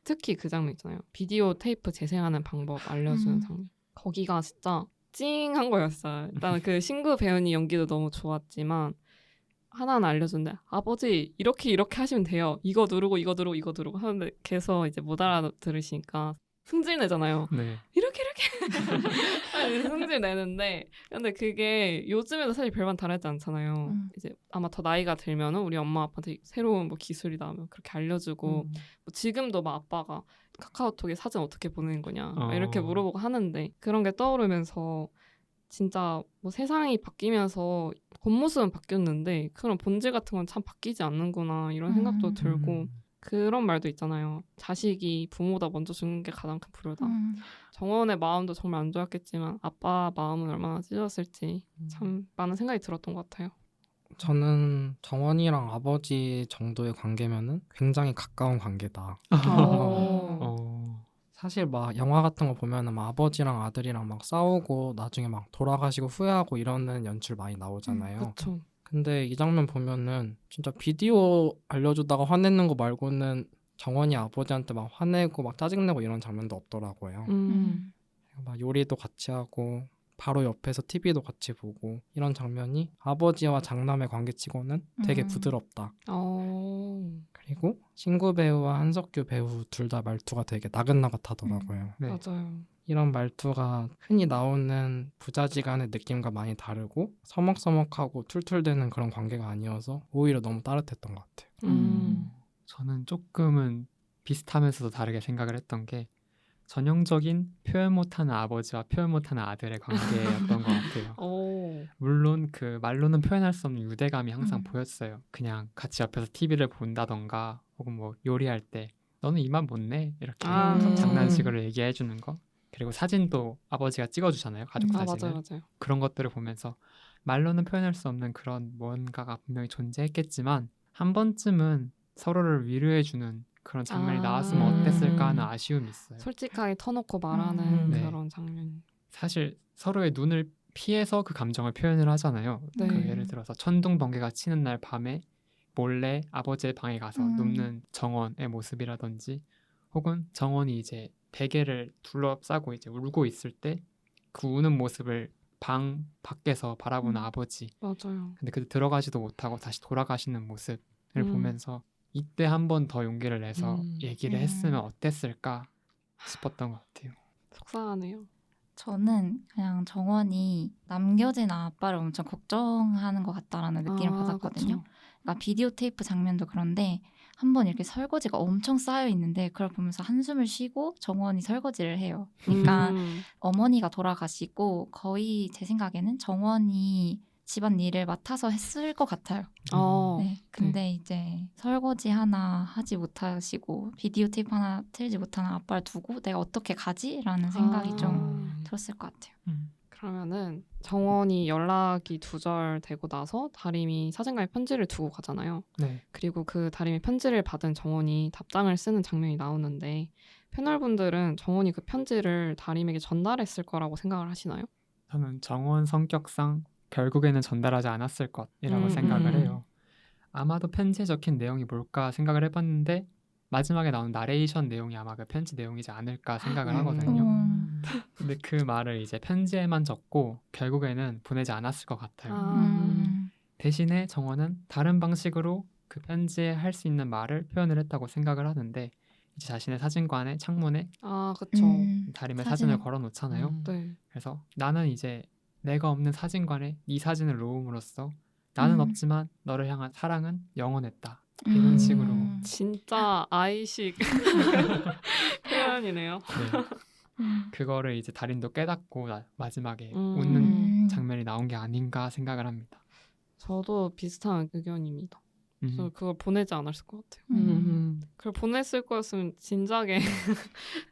특히 그 장면 있잖아요. 비디오 테이프 재생하는 방법 알려주는 장면. 거기가 진짜 찡한 거였어요. 일단 그 신구 배우니 연기도 너무 좋았지만 하나는 알려줬는데 아버지 이렇게 하시면 돼요. 이거 누르고 이거 누르고 이거 누르고 하는데 걔서 이제 못 알아들으시니까 승질 내잖아요. 네. 이렇게 승질 내는데 근데 그게 요즘에도 사실 별반 다르지 않잖아요. 이제 아마 더 나이가 들면은 우리 엄마 아빠한테 새로운 뭐 기술이 나오면 그렇게 알려주고 뭐 지금도 막 아빠가 카카오톡에 사진 어떻게 보내는 거냐 이렇게 물어보고 하는데 그런 게 떠오르면서 진짜 뭐 세상이 바뀌면서 겉모습은 바뀌었는데 그런 본질 같은 건 참 바뀌지 않는구나 이런 생각도 들고 그런 말도 있잖아요. 자식이 부모보다 먼저 죽는 게 가장 큰 불효다. 정원의 마음도 정말 안 좋았겠지만 아빠 마음은 얼마나 찢어졌을지 참 많은 생각이 들었던 것 같아요. 저는 정원이랑 아버지 정도의 관계면은 굉장히 가까운 관계다. 사실 막 영화 같은 거 보면은 막 아버지랑 아들이랑 막 싸우고 나중에 막 돌아가시고 후회하고 이러는 연출 많이 나오잖아요. 그렇죠. 근데 이 장면 보면은 진짜 비디오 알려주다가 화내는 거 말고는 정원이 아버지한테 막 화내고 막 짜증내고 이런 장면도 없더라고요. 막 요리도 같이 하고 바로 옆에서 TV도 같이 보고 이런 장면이 아버지와 장남의 관계치고는 되게 부드럽다. 그리고 신구 배우와 한석규 배우 둘 다 말투가 되게 나긋나긋하더라고요. 네. 맞아요. 이런 말투가 흔히 나오는 부자지간의 느낌과 많이 다르고 서먹서먹하고 툴툴대는 그런 관계가 아니어서 오히려 너무 따뜻했던 것 같아요. 저는 조금은 비슷하면서도 다르게 생각을 했던 게 전형적인 표현 못하는 아버지와 표현 못하는 아들의 관계였던 것 같아요. 물론 그 말로는 표현할 수 없는 유대감이 항상 보였어요. 그냥 같이 옆에서 TV를 본다던가 혹은 뭐 요리할 때 너는 이만 못 내? 이렇게 장난식으로 얘기해 주는 거. 그리고 사진도 아버지가 찍어주잖아요. 가족 사진을. 맞아요. 그런 것들을 보면서 말로는 표현할 수 없는 그런 뭔가가 분명히 존재했겠지만 한 번쯤은 서로를 위로해주는 그런 장면이 나왔으면 어땠을까 하는 아쉬움이 있어요. 솔직하게 터놓고 말하는 네. 그런 장면. 사실 서로의 눈을 피해서 그 감정을 표현을 하잖아요. 네. 그 예를 들어서 천둥 번개가 치는 날 밤에 몰래 아버지의 방에 가서 눕는 정원의 모습이라든지 혹은 정원이 이제 베개를 둘러싸고 이제 울고 있을 때 그 우는 모습을 방 밖에서 바라보는 아버지. 맞아요. 근데 그때 들어가지도 못하고 다시 돌아가시는 모습을 보면서 이때 한 번 더 용기를 내서 얘기를 했으면 어땠을까 싶었던 것 같아요. 속상하네요. 저는 그냥 정원이 남겨진 아빠를 엄청 걱정하는 것 같다라는 느낌을 받았거든요. 그쵸. 그러니까 비디오 테이프 장면도 그런데 한번 이렇게 설거지가 엄청 쌓여 있는데 그걸 보면서 한숨을 쉬고 정원이 설거지를 해요. 그러니까 어머니가 돌아가시고 거의 제 생각에는 정원이 집안 일을 맡아서 했을 것 같아요. 네, 근데 이제 설거지 하나 하지 못하시고 비디오 테이프 하나 틀지 못하는 아빠를 두고 내가 어떻게 가지? 라는 생각이 좀 들었을 것 같아요. 그러면은 정원이 연락이 두절되고 나서 다림이 사진가에 편지를 두고 가잖아요. 네. 그리고 그 다림이 편지를 받은 정원이 답장을 쓰는 장면이 나오는데 패널분들은 정원이 그 편지를 다림에게 전달했을 거라고 생각을 하시나요? 저는 정원 성격상 결국에는 전달하지 않았을 것이라고 생각을 해요. 아마도 편지에 적힌 내용이 뭘까 생각을 해봤는데 마지막에 나온 나레이션 내용이 아마 그 편지 내용이지 않을까 생각을 하거든요. 근데 그 말을 이제 편지에만 적고 결국에는 보내지 않았을 것 같아요. 대신에 정원은 다른 방식으로 그 편지에 할 수 있는 말을 표현을 했다고 생각을 하는데 이제 자신의 사진관의 창문에 그쵸. 다림의 사진을 걸어 놓잖아요. 네. 그래서 나는 이제 내가 없는 사진관에 이 사진을 놓음으로써 나는 없지만 너를 향한 사랑은 영원했다. 이런 식으로. 진짜 아이식 표현이네요. 네. 그거를 이제 다림도 깨닫고 마지막에 웃는 장면이 나온 게 아닌가 생각을 합니다. 저도 비슷한 의견입니다. 그래서 그걸 보내지 않았을 것 같아요. 그걸 보냈을 거였으면 진작에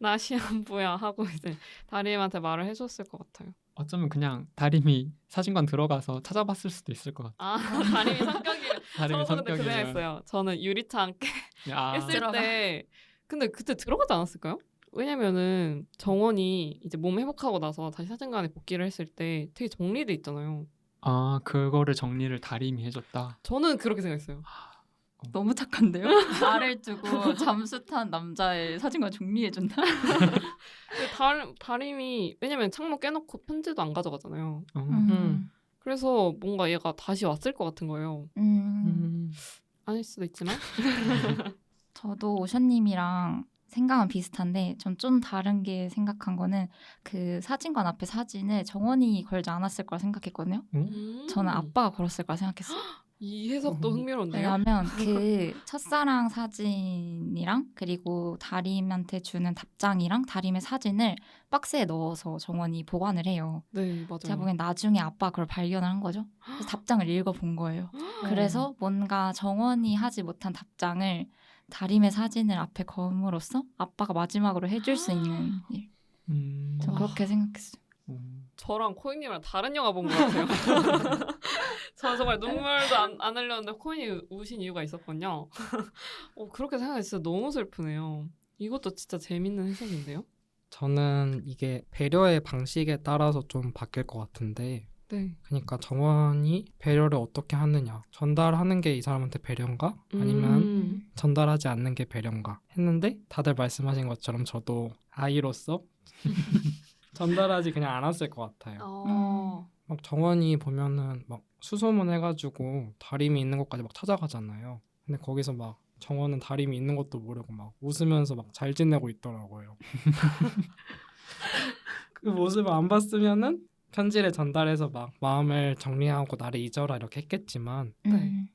나 시한부야 하고 이제 다림한테 말을 해줬을 것 같아요. 어쩌면 그냥 다림이 사진관 들어가서 찾아봤을 수도 있을 것 같아요. 다림이 성격이 다림의 저도 근데 그 성격이면 생각했어요. 저는 유리창 했을 때 근데 그때 들어가지 않았을까요? 왜냐면은 정원이 이제 몸 회복하고 나서 다시 사진관에 복귀를 했을 때 되게 정리돼 있잖아요. 그거를 정리를 다림이 해줬다. 저는 그렇게 생각했어요. 너무 착한데요? 나를 두고 잠수 탄 남자의 사진관 정리해준다? 다림이 왜냐면 창문 깨놓고 편지도 안 가져가잖아요. 그래서 뭔가 얘가 다시 왔을 것 같은 거예요. 아닐 수도 있지만. 저도 오션님이랑 생각은 비슷한데 전 좀 다른 게 생각한 거는 그 사진관 앞에 사진을 정원이 걸지 않았을 거라 생각했거든요. 저는 아빠가 걸었을 거라 생각했어요. 이 해석도 흥미로운데요. 왜냐하면 그 첫사랑 사진이랑 그리고 다림한테 주는 답장이랑 다림의 사진을 박스에 넣어서 정원이 보관을 해요. 네, 맞아요. 제가 보기엔 나중에 아빠가 그걸 발견을 한 거죠. 그래서 답장을 읽어본 거예요. 그래서 뭔가 정원이 하지 못한 답장을 다림의 사진을 앞에 걸음으로써 아빠가 마지막으로 해줄 수 있는 일. 전 그렇게 생각했어요. 저랑 코잉님이랑 다른 영화 본 것 같아요. 저 정말 눈물도 안 흘렸는데 코잉이 우신 이유가 있었군요. 그렇게 생각했어요. 너무 슬프네요. 이것도 진짜 재밌는 해석인데요. 저는 이게 배려의 방식에 따라서 좀 바뀔 것 같은데 네. 그러니까 정원이 배려를 어떻게 하느냐, 전달하는 게 이 사람한테 배려인가? 아니면 전달하지 않는 게 배려인가 했는데 다들 말씀하신 것처럼 저도 아이로서 전달하지 그냥 않았을 것 같아요. 막 정원이 보면은 막 수소문 해가지고 다림이 있는 곳까지 막 찾아가잖아요. 근데 거기서 막 정원은 다림이 있는 것도 모르고 막 웃으면서 막 잘 지내고 있더라고요. 그 모습을 안 봤으면은 편지를 전달해서 막 마음을 정리하고 나를 잊어라 이렇게 했겠지만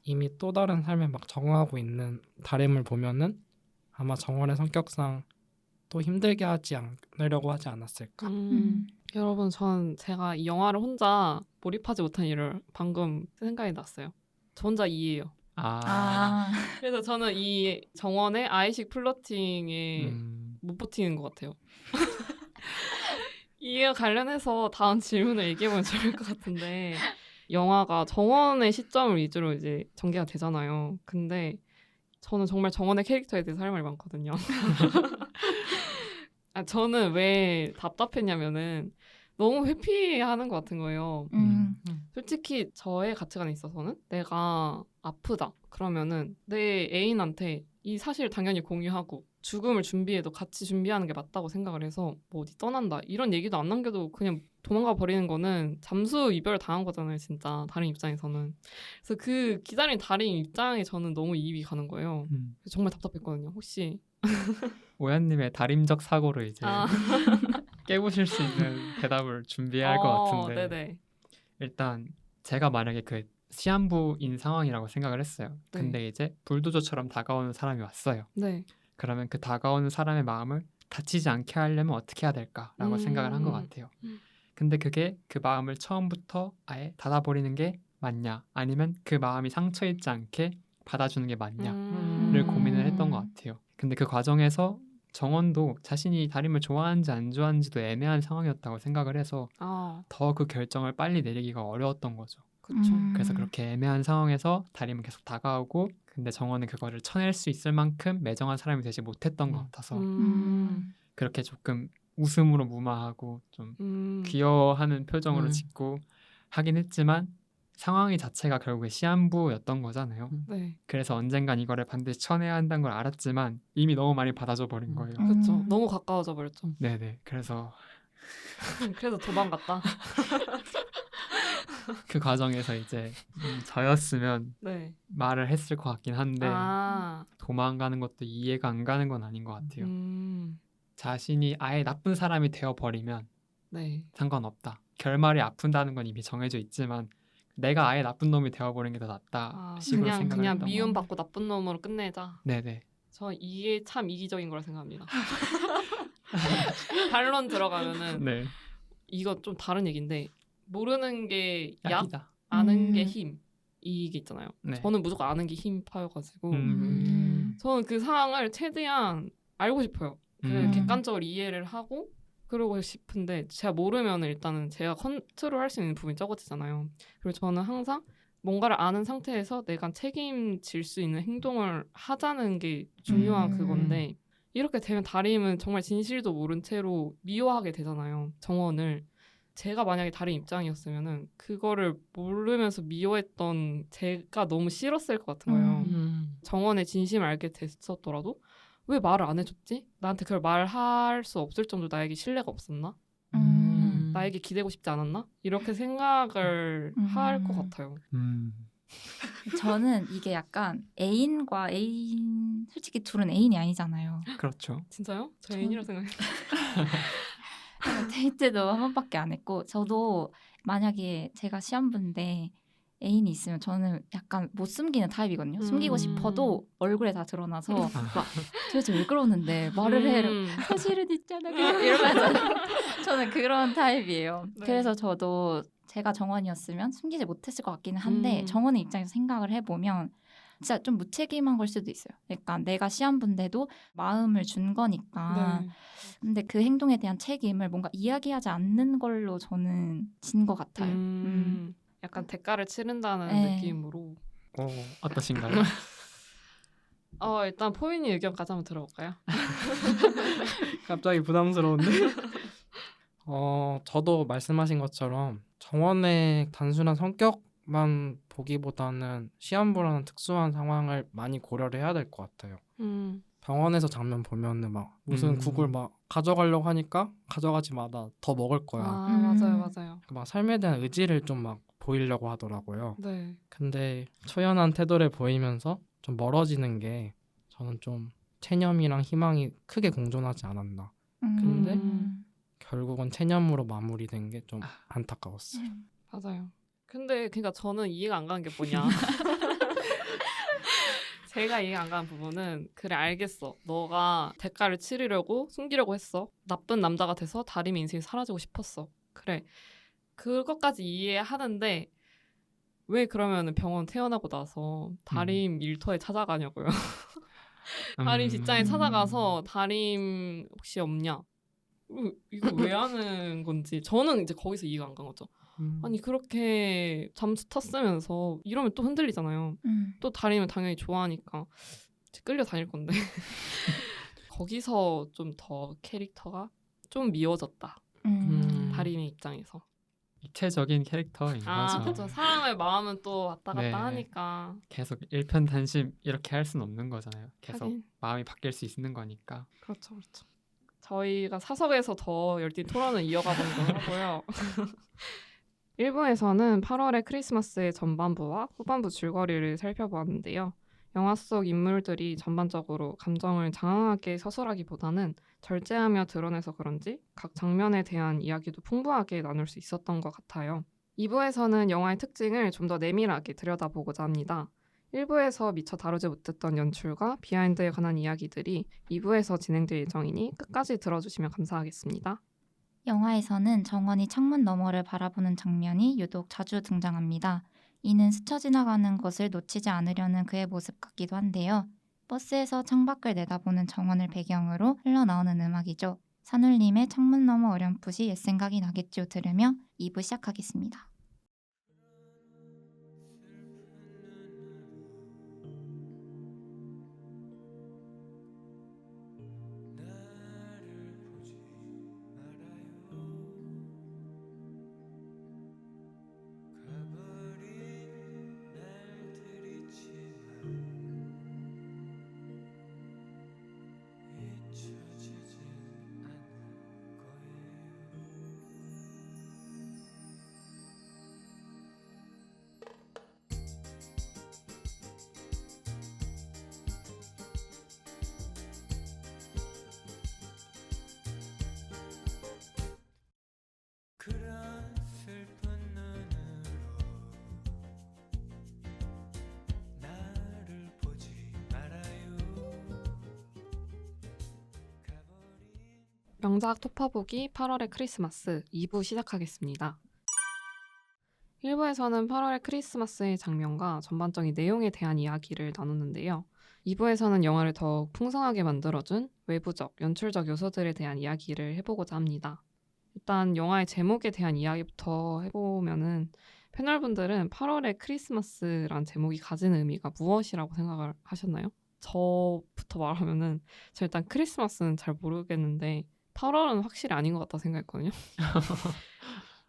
이미 또 다른 삶에 막 적응하고 있는 다림을 보면은 아마 정원의 성격상 또 힘들게 하지 않으려고 하지 않았을까. 여러분, 전 제가 이 영화를 혼자 몰입하지 못한 일을 방금 생각이 났어요. 저 혼자 이해해요. 그래서 저는 이 정원의 아이식 플러팅에 못 버티는 것 같아요. 이에 관련해서 다음 질문을 얘기해보면 좋을 것 같은데, 영화가 정원의 시점을 위주로 이제 전개가 되잖아요. 근데 저는 정말 정원의 캐릭터에 대해서 할 말이 많거든요. 저는 왜 답답했냐면은 너무 회피하는 것 같은 거예요. 솔직히 저의 가치관에 있어서는 내가 아프다 그러면은 내 애인한테 이 사실을 당연히 공유하고 죽음을 준비해도 같이 준비하는 게 맞다고 생각을 해서 뭐 어디 떠난다 이런 얘기도 안 남겨도 그냥 도망가 버리는 거는 잠수 이별을 당한 거잖아요, 진짜. 다른 입장에서는. 그래서 그 기다린 다른 입장에 저는 너무 이입이 가는 거예요. 그래서 정말 답답했거든요. 혹시 오연님의 다림적 사고를 이제 깨부실 수 있는 대답을 준비할 것 같은데 네네. 일단 제가 만약에 그 시한부인 상황이라고 생각을 했어요. 네. 근데 이제 불도저처럼 다가오는 사람이 왔어요. 네. 그러면 그 다가오는 사람의 마음을 다치지 않게 하려면 어떻게 해야 될까라고 생각을 한 것 같아요. 근데 그게 그 마음을 처음부터 아예 닫아버리는 게 맞냐 아니면 그 마음이 상처 입지 않게 받아주는 게 맞냐를 고민을 했던 것 같아요. 근데 그 과정에서 정원도 자신이 다림을 좋아하는지 안 좋아하는지도 애매한 상황이었다고 생각을 해서 더 그 결정을 빨리 내리기가 어려웠던 거죠. 그렇죠. 그래서 그렇게 애매한 상황에서 다림은 계속 다가오고 근데 정원은 그거를 쳐낼 수 있을 만큼 매정한 사람이 되지 못했던 것 같아서 그렇게 조금 웃음으로 무마하고 좀 귀여워하는 표정으로 짓고 하긴 했지만 상황이 자체가 결국에 시한부였던 거잖아요. 네. 그래서 언젠간 이거를 반드시 쳐내야 한다는 걸 알았지만 이미 너무 많이 받아줘 버린 거예요. 그렇죠. 너무 가까워져 버렸죠. 네네. 그래서 도망갔다. 그 과정에서 이제 저였으면 네. 말을 했을 것 같긴 한데 도망가는 것도 이해가 안 가는 건 아닌 것 같아요. 자신이 아예 나쁜 사람이 되어버리면 네. 상관없다. 결말이 아픈다는 건 이미 정해져 있지만 내가 아예 나쁜 놈이 되어버리는 게 더 낫다. 식으로 생각을 그냥 했던 미움 거. 받고 나쁜 놈으로 끝내자. 네네. 저 이게 참 이기적인 거라 생각합니다. 반론 들어가면은 네. 이거 좀 다른 얘기인데 모르는 게 약, 약이다. 아는 게 힘. 이게 있잖아요. 네. 저는 무조건 아는 게 힘파여가지고 저는 그 상황을 최대한 알고 싶어요. 객관적으로 이해를 하고 그러고 싶은데 제가 모르면 일단은 제가 컨트롤할 수 있는 부분이 적어지잖아요. 그리고 저는 항상 뭔가를 아는 상태에서 내가 책임질 수 있는 행동을 하자는 게 중요한 그건데 이렇게 되면 다림은 정말 진실도 모른 채로 미워하게 되잖아요. 정원을. 제가 만약에 다른 입장이었으면은 그거를 모르면서 미워했던 제가 너무 싫었을 것 같은 거예요. 정원의 진심을 알게 됐었더라도 왜 말을 안 해줬지? 나한테 그걸 말할 수 없을 정도로 나에게 신뢰가 없었나? 나에게 기대고 싶지 않았나? 이렇게 생각을 할 것 같아요. 저는 이게 약간 애인과 애인 솔직히 둘은 애인이 아니잖아요. 그렇죠. 진짜요? 저 애인이라 생각해요. 데이트도 한 번밖에 안 했고 저도 만약에 제가 시험부인데 애인이 있으면 저는 약간 못 숨기는 타입이거든요. 숨기고 싶어도 얼굴에 다 드러나서 막 도대체 왜 그러는데 말을 해. 사실은 있잖아. 이러면서 저는 그런 타입이에요. 네. 그래서 저도 제가 정원이었으면 숨기지 못했을 것 같기는 한데 정원의 입장에서 생각을 해보면 진짜 좀 무책임한 걸 수도 있어요. 그러니까 내가 시험부인데도 마음을 준 거니까. 네. 근데 그 행동에 대한 책임을 뭔가 이야기하지 않는 걸로 저는 진 것 같아요. 약간 대가를 치른다는 네. 느낌으로. 어떠신가요? 일단 포인이 의견까지 한번 들어볼까요? 갑자기 부담스러운데. 저도 말씀하신 것처럼 정원의 단순한 성격만 보기보다는 시한부라는 특수한 상황을 많이 고려를 해야 될 것 같아요. 병원에서 장면 보면은 막 무슨 국을 막 가져가려고 하니까 가져가지 마, 나 더 먹을 거야. 맞아요, 맞아요. 막 삶에 대한 의지를 좀 막 보이려고 하더라고요. 네. 근데 초연한 태도를 보이면서 좀 멀어지는 게 저는 좀 체념이랑 희망이 크게 공존하지 않았나. 근데 결국은 체념으로 마무리된 게 좀 안타까웠어요. 맞아요. 근데 그러니까 저는 이해가 안 가는 게 뭐냐. 제가 이해가 안 가는 부분은 그래 알겠어. 너가 대가를 치르려고 숨기려고 했어. 나쁜 남자가 돼서 다림의 인생이 사라지고 싶었어. 그래. 그것까지 이해하는데 왜 그러면 병원 퇴원하고 나서 다림 일터에 찾아가냐고요. 다림 직장에 찾아가서 다림 혹시 없냐? 이거 왜 하는 건지 저는 이제 거기서 이해가 안 간 거죠. 아니 그렇게 잠수 탔으면서 이러면 또 흔들리잖아요. 또 다림을 당연히 좋아하니까 끌려 다닐 건데 거기서 좀 더 캐릭터가 좀 미워졌다. 다림의 입장에서. 입체적인 캐릭터인 거죠. 그렇죠. 사람의 마음은 또 왔다 갔다 네. 하니까. 계속 일편단심 이렇게 할 수는 없는 거잖아요. 계속 하긴. 마음이 바뀔 수 있는 거니까. 그렇죠, 그렇죠. 저희가 사석에서 더 열띤 토론을 이어가 보는 걸 하고요. 1부에서는 8월의 크리스마스의 전반부와 후반부 줄거리를 살펴보았는데요. 영화 속 인물들이 전반적으로 감정을 장황하게 서술하기보다는 절제하며 드러내서 그런지 각 장면에 대한 이야기도 풍부하게 나눌 수 있었던 것 같아요. 2부에서는 영화의 특징을 좀 더 내밀하게 들여다보고자 합니다. 1부에서 미처 다루지 못했던 연출과 비하인드에 관한 이야기들이 2부에서 진행될 예정이니 끝까지 들어주시면 감사하겠습니다. 영화에서는 정원이 창문 너머를 바라보는 장면이 유독 자주 등장합니다. 이는 스쳐 지나가는 것을 놓치지 않으려는 그의 모습 같기도 한데요. 버스에서 창밖을 내다보는 정원을 배경으로 흘러나오는 음악이죠. 산울림의 창문 너머 어렴풋이 옛 생각이 나겠지요 들으며 2부 시작하겠습니다. 그런 슬픈 눈으로 나를 보지 말아요. 명작 토파보기 8월의 크리스마스 2부 시작하겠습니다. 1부에서는 8월의 크리스마스의 장면과 전반적인 내용에 대한 이야기를 나눴는데요. 2부에서는 영화를 더욱 풍성하게 만들어준 외부적, 연출적 요소들에 대한 이야기를 해보고자 합니다. 일단 영화의 제목에 대한 이야기부터 해보면은 패널분들은 8월의 크리스마스란 제목이 가지는 의미가 무엇이라고 생각을 하셨나요? 저부터 말하면은 저 일단 크리스마스는 잘 모르겠는데 8월은 확실히 아닌 것 같다 생각했거든요.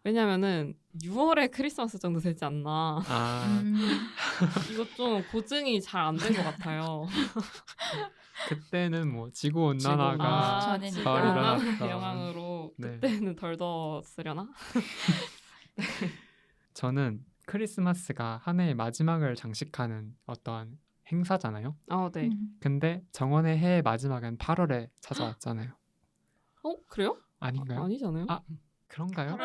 왜냐면은 6월에 크리스마스 정도 되지 않나. 이거 좀 고증이 잘 안 된 것 같아요. 그때는 뭐 지구 온난화가 전에니까. 지구 덜 온난화 일어났던. 영향으로 네. 그때는 덜 더웠으려나? 저는 크리스마스가 한 해의 마지막을 장식하는 어떠한 행사잖아요. 네. 근데 정원의 해의 마지막은 8월에 찾아왔잖아요. 그래요? 아닌가요? 아니잖아요. 아, 그런가요?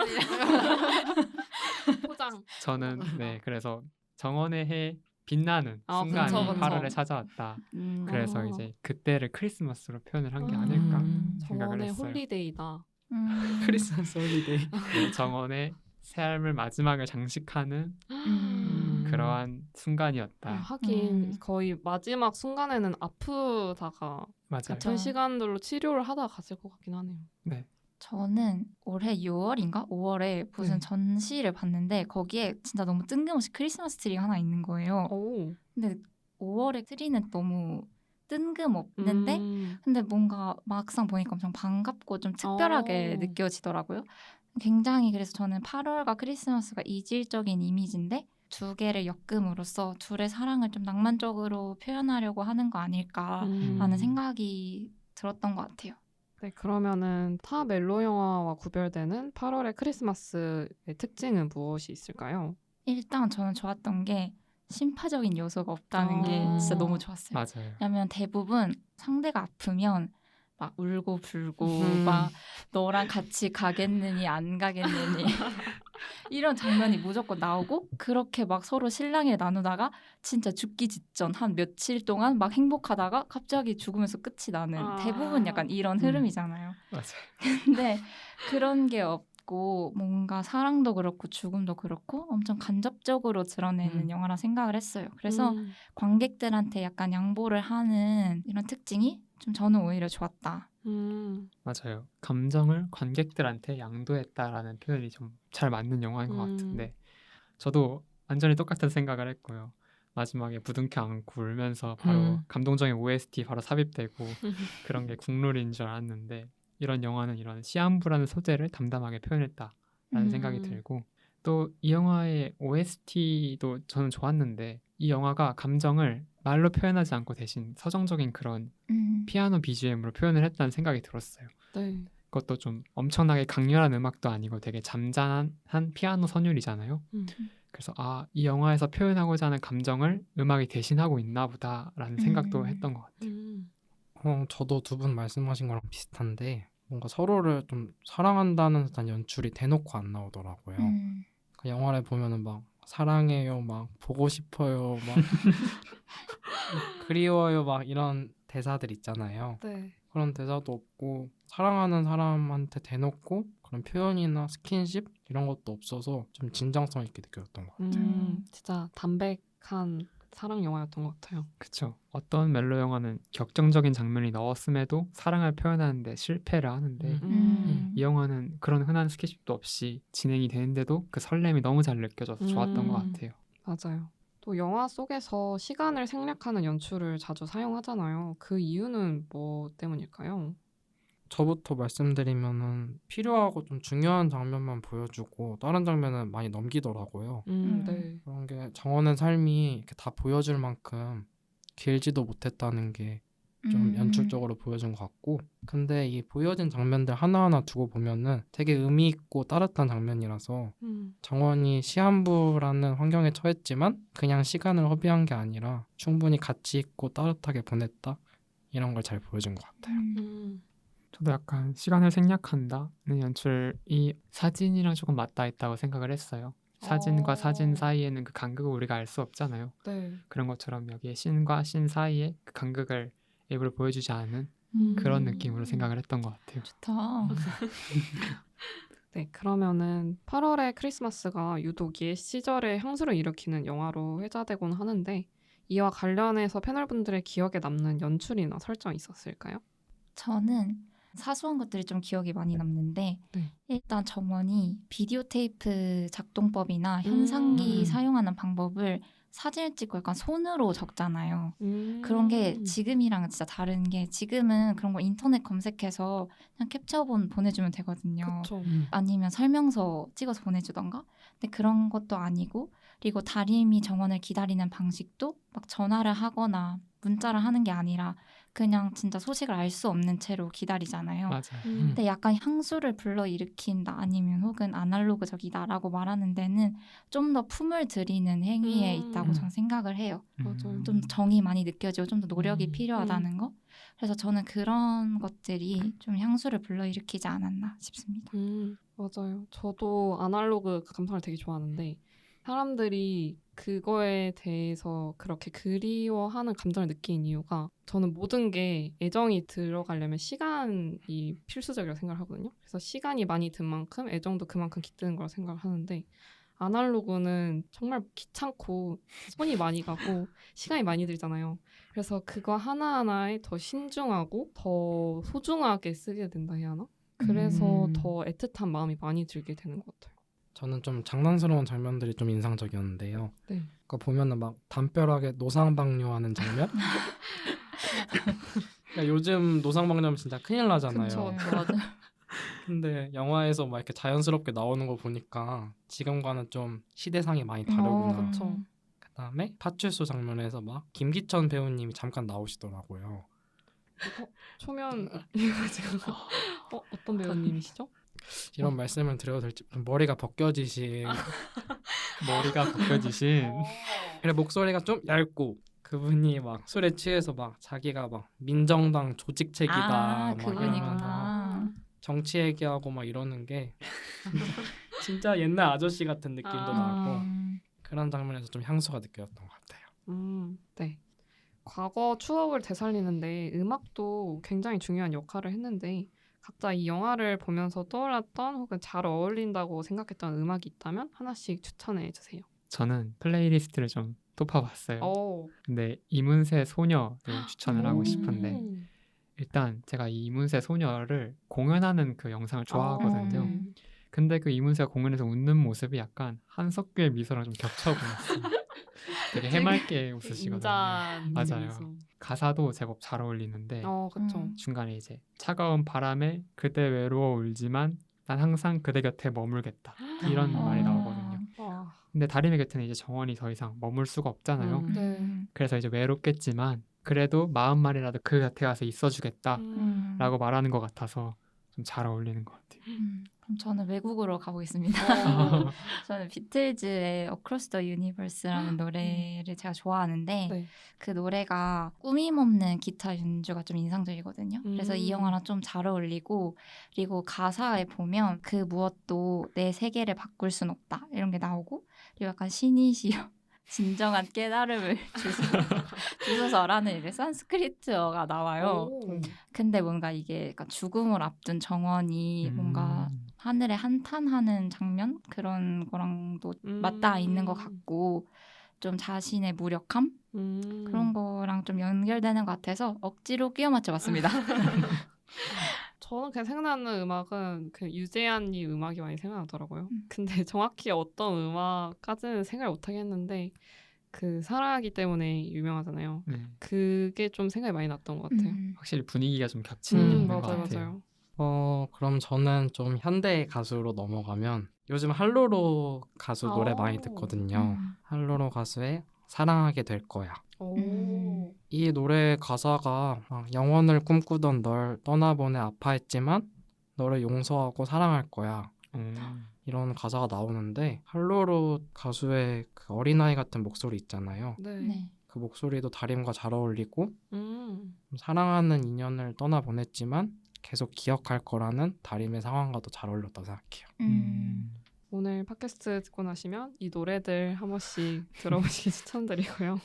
포장. 저는 네 그래서 정원의 해 빛나는 순간이 그쵸, 그쵸. 8월에 찾아왔다. 그래서 아. 이제 그때를 크리스마스로 표현을 한 게 아닐까 생각을 정원의 했어요. 홀리데이다. 크리스마스 홀리데이. 네, 정원의 삶을 마지막을 장식하는 그러한 순간이었다. 하긴 거의 마지막 순간에는 아프다가 맞아요. 같은 시간들로 치료를 하다가 갔을 것 같긴 하네요. 네. 저는 올해 6월인가 5월에 무슨 네. 전시를 봤는데 거기에 진짜 너무 뜬금없이 크리스마스 트리가 하나 있는 거예요. 오. 근데 5월의 트리는 너무 뜬금없는데 근데 뭔가 막상 보니까 엄청 반갑고 좀 특별하게 느껴지더라고요. 굉장히 그래서 저는 8월과 크리스마스가 이질적인 이미지인데 두 개를 엮음으로써 둘의 사랑을 좀 낭만적으로 표현하려고 하는 거 아닐까라는 생각이 들었던 것 같아요. 네, 그러면은 타 멜로 영화와 구별되는 8월의 크리스마스의 특징은 무엇이 있을까요? 일단 저는 좋았던 게 심파적인 요소가 없다는 게 아. 진짜 너무 좋았어요. 맞아요. 왜냐면 대부분 상대가 아프면 막 울고 불고 음. 막 너랑 같이 가겠느니 안 가겠느니 이런 장면이 무조건 나오고 그렇게 막 서로 실랑이를 나누다가 진짜 죽기 직전 한 며칠 동안 막 행복하다가 갑자기 죽으면서 끝이 나는 아. 대부분 약간 이런 흐름이잖아요. 맞아요. 근데 그런 게 없고 뭔가 사랑도 그렇고 죽음도 그렇고 엄청 간접적으로 드러내는 영화라 생각을 했어요. 그래서 관객들한테 약간 양보를 하는 이런 특징이 좀 저는 오히려 좋았다. 맞아요. 감정을 관객들한테 양도했다라는 표현이 좀 잘 맞는 영화인 것 같은데 저도 완전히 똑같은 생각을 했고요. 마지막에 부둥켜 안고 울면서 바로 감동적인 OST 바로 삽입되고 그런 게 국룰인 줄 알았는데 이런 영화는 이런 시한부라는 소재를 담담하게 표현했다라는 생각이 들고 또 이 영화의 OST도 저는 좋았는데 이 영화가 감정을 말로 표현하지 않고 대신 서정적인 그런 피아노 BGM으로 표현을 했다는 생각이 들었어요. 네. 그것도 좀 엄청나게 강렬한 음악도 아니고 되게 잠잠한 피아노 선율이잖아요. 그래서 이 영화에서 표현하고자 하는 감정을 음악이 대신하고 있나 보다라는 생각도 했던 것 같아요. 저도 두 분 말씀하신 거랑 비슷한데 뭔가 서로를 좀 사랑한다는 듯한 연출이 대놓고 안 나오더라고요. 그 영화를 보면은 막 사랑해요, 막 보고 싶어요, 막 그리워요, 막 이런 대사들 있잖아요. 네. 그런 대사도 없고 사랑하는 사람한테 대놓고 그런 표현이나 스킨십 이런 것도 없어서 좀 진정성 있게 느껴졌던 것 같아요. 진짜 담백한 사랑 영화였던 것 같아요. 그쵸. 어떤 멜로 영화는 격정적인 장면이 넣었음에도 사랑을 표현하는데 실패를 하는데 이 영화는 그런 흔한 스킨십도 없이 진행이 되는데도 그 설렘이 너무 잘 느껴져서 좋았던 것 같아요. 맞아요. 또 영화 속에서 시간을 생략하는 연출을 자주 사용하잖아요. 그 이유는 뭐 때문일까요? 저부터 말씀드리면은 필요하고 좀 중요한 장면만 보여주고 다른 장면은 많이 넘기더라고요. 네. 그런 게 정원의 삶이 이렇게 다 보여줄 만큼 길지도 못했다는 게 좀 연출적으로 보여준 것 같고 근데 이 보여진 장면들 하나하나 두고 보면은 되게 의미 있고 따뜻한 장면이라서 정원이 시한부라는 환경에 처했지만 그냥 시간을 허비한 게 아니라 충분히 가치 있고 따뜻하게 보냈다 이런 걸 잘 보여준 것 같아요. 저도 약간 시간을 생략한다는 연출이 사진이랑 조금 맞닿아 있다고 생각을 했어요. 사진과 사진 사이에는 그 간극을 우리가 알 수 없잖아요. 네. 그런 것처럼 여기에 씬과 씬 사이에 그 간극을 일부러 보여주지 않은 그런 느낌으로 생각을 했던 것 같아요. 좋다. 네, 그러면은 8월의 크리스마스가 유독 옛 시절의 향수를 일으키는 영화로 회자되곤 하는데 이와 관련해서 패널분들의 기억에 남는 연출이나 설정이 있었을까요? 저는 사소한 것들이 좀 기억이 많이 남는데 네. 일단 정원이 비디오 테이프 작동법이나 현상기 사용하는 방법을 사진을 찍고 약간 손으로 적잖아요. 그런 게 지금이랑은 진짜 다른 게 지금은 그런 거 인터넷 검색해서 그냥 캡처본 보내주면 되거든요. 그쵸. 아니면 설명서 찍어서 보내주던가. 근데 그런 것도 아니고 그리고 다림이 정원을 기다리는 방식도 막 전화를 하거나 문자를 하는 게 아니라 그냥 진짜 소식을 알 수 없는 채로 기다리잖아요. 맞아요. 근데 약간 향수를 불러일으킨다 아니면 혹은 아날로그적이다라고 말하는 데는 좀 더 품을 들이는 행위에 있다고 저는 생각을 해요. 맞아요. 좀 정이 많이 느껴지고 좀 더 노력이 필요하다는 거. 그래서 저는 그런 것들이 좀 향수를 불러일으키지 않았나 싶습니다. 맞아요. 저도 아날로그 감성을 되게 좋아하는데 사람들이 그거에 대해서 그렇게 그리워하는 감정을 느낀 이유가 저는 모든 게 애정이 들어가려면 시간이 필수적이라고 생각을 하거든요. 그래서 시간이 많이 든 만큼 애정도 그만큼 깃드는 거라고 생각을 하는데 아날로그는 정말 귀찮고 손이 많이 가고 시간이 많이 들잖아요. 그래서 그거 하나하나에 더 신중하고 더 소중하게 쓰게 된다 해야 하나? 그래서 더 애틋한 마음이 많이 들게 되는 것 같아요. 저는 좀 장난스러운 장면들이 좀 인상적이었는데요. 네. 그러니까 보면은 막 담벼락에 노상방뇨하는 장면? 그러니까 요즘 노상방뇨하면 진짜 큰일 나잖아요. 그쵸. 맞아. 근데 영화에서 막 이렇게 자연스럽게 나오는 거 보니까 지금과는 좀 시대상이 많이 다르구나. 그쵸. 그다음에 파출소 장면에서 막 김기천 배우님이 잠깐 나오시더라고요. 초면 이래가지고 어떤 배우님이시죠? 이런 말씀을 드려도 될지 머리가 벗겨지신 머리가 벗겨지신 그래 목소리가 좀 얇고 그분이 막 술에 취해서 막 자기가 막 민정당 조직책이다 아, 막 이러면서 그분이구나. 정치 얘기하고 막 이러는 게 진짜 옛날 아저씨 같은 느낌도 나고 그런 장면에서 좀 향수가 느껴졌던 것 같아요. 네. 과거 추억을 되살리는데 음악도 굉장히 중요한 역할을 했는데 각자 이 영화를 보면서 떠올랐던 혹은 잘 어울린다고 생각했던 음악이 있다면 하나씩 추천해 주세요. 저는 플레이리스트를 좀 뽑아봤어요. 오. 근데 이문세 소녀를 추천을 하고 오. 싶은데 일단 제가 이 이문세 소녀를 공연하는 그 영상을 좋아하거든요. 음. 근데 그 이문세가 공연에서 웃는 모습이 약간 한석규의 미소랑 좀 겹쳐 보였어요. 되게 해맑게 웃으시거든요. 인자한 맞아요. 미소. 가사도 제법 잘 어울리는데 그렇죠. 중간에 이제 차가운 바람에 그대 외로워 울지만 난 항상 그대 곁에 머물겠다 이런 말이 나오거든요. 와. 근데 다림의 곁에는 이제 정원이 더 이상 머물 수가 없잖아요. 네. 그래서 이제 외롭겠지만 그래도 마음만이라도 그 곁에 가서 있어주겠다라고 말하는 것 같아서 좀 잘 어울리는 것 같아요. 그럼 저는 외국으로 가보겠습니다. 저는 비틀즈의 Across the Universe라는 노래를 제가 좋아하는데 네. 그 노래가 꾸밈 없는 기타 연주가 좀 인상적이거든요. 그래서 이 영화랑 좀 잘 어울리고 그리고 가사에 보면 그 무엇도 내 세계를 바꿀 순 없다 이런 게 나오고 그리고 약간 신이시여 진정한 깨달음을 주소서라는 이게 산스크리트어가 나와요. 오. 근데 뭔가 이게 약간 죽음을 앞둔 정원이 뭔가 하늘에 한탄하는 장면 그런 거랑도 맞닿아 있는 것 같고 좀 자신의 무력함 그런 거랑 좀 연결되는 것 같아서 억지로 끼워 맞춰봤습니다. 저는 그냥 생각나는 음악은 그 유재한이 음악이 많이 생각나더라고요. 근데 정확히 어떤 음악까지는 생각을 못 하겠는데 그 사랑하기 때문에 유명하잖아요. 네. 그게 좀 생각이 많이 났던 것 같아요. 확실히 분위기가 좀 겹치는 게 있는 것 맞아요, 같아요. 맞아요. 그럼 저는 좀 현대 가수로 넘어가면 요즘 할로로 가수 노래 많이 듣거든요. 할로로 가수의 사랑하게 될 거야. 오. 이 노래 가사가 영원을 꿈꾸던 널 떠나보내 아파했지만 너를 용서하고 사랑할 거야. 이런 가사가 나오는데 할로로 가수의 그 어린아이 같은 목소리 있잖아요. 네. 네. 그 목소리도 다림과 잘 어울리고 음. 사랑하는 인연을 떠나보냈지만 계속 기억할 거라는 다림의 상황과도 잘 어울렸다고 생각해요. 오늘 팟캐스트 듣고 나시면 이 노래들 한 번씩 들어보시기 추천드리고요.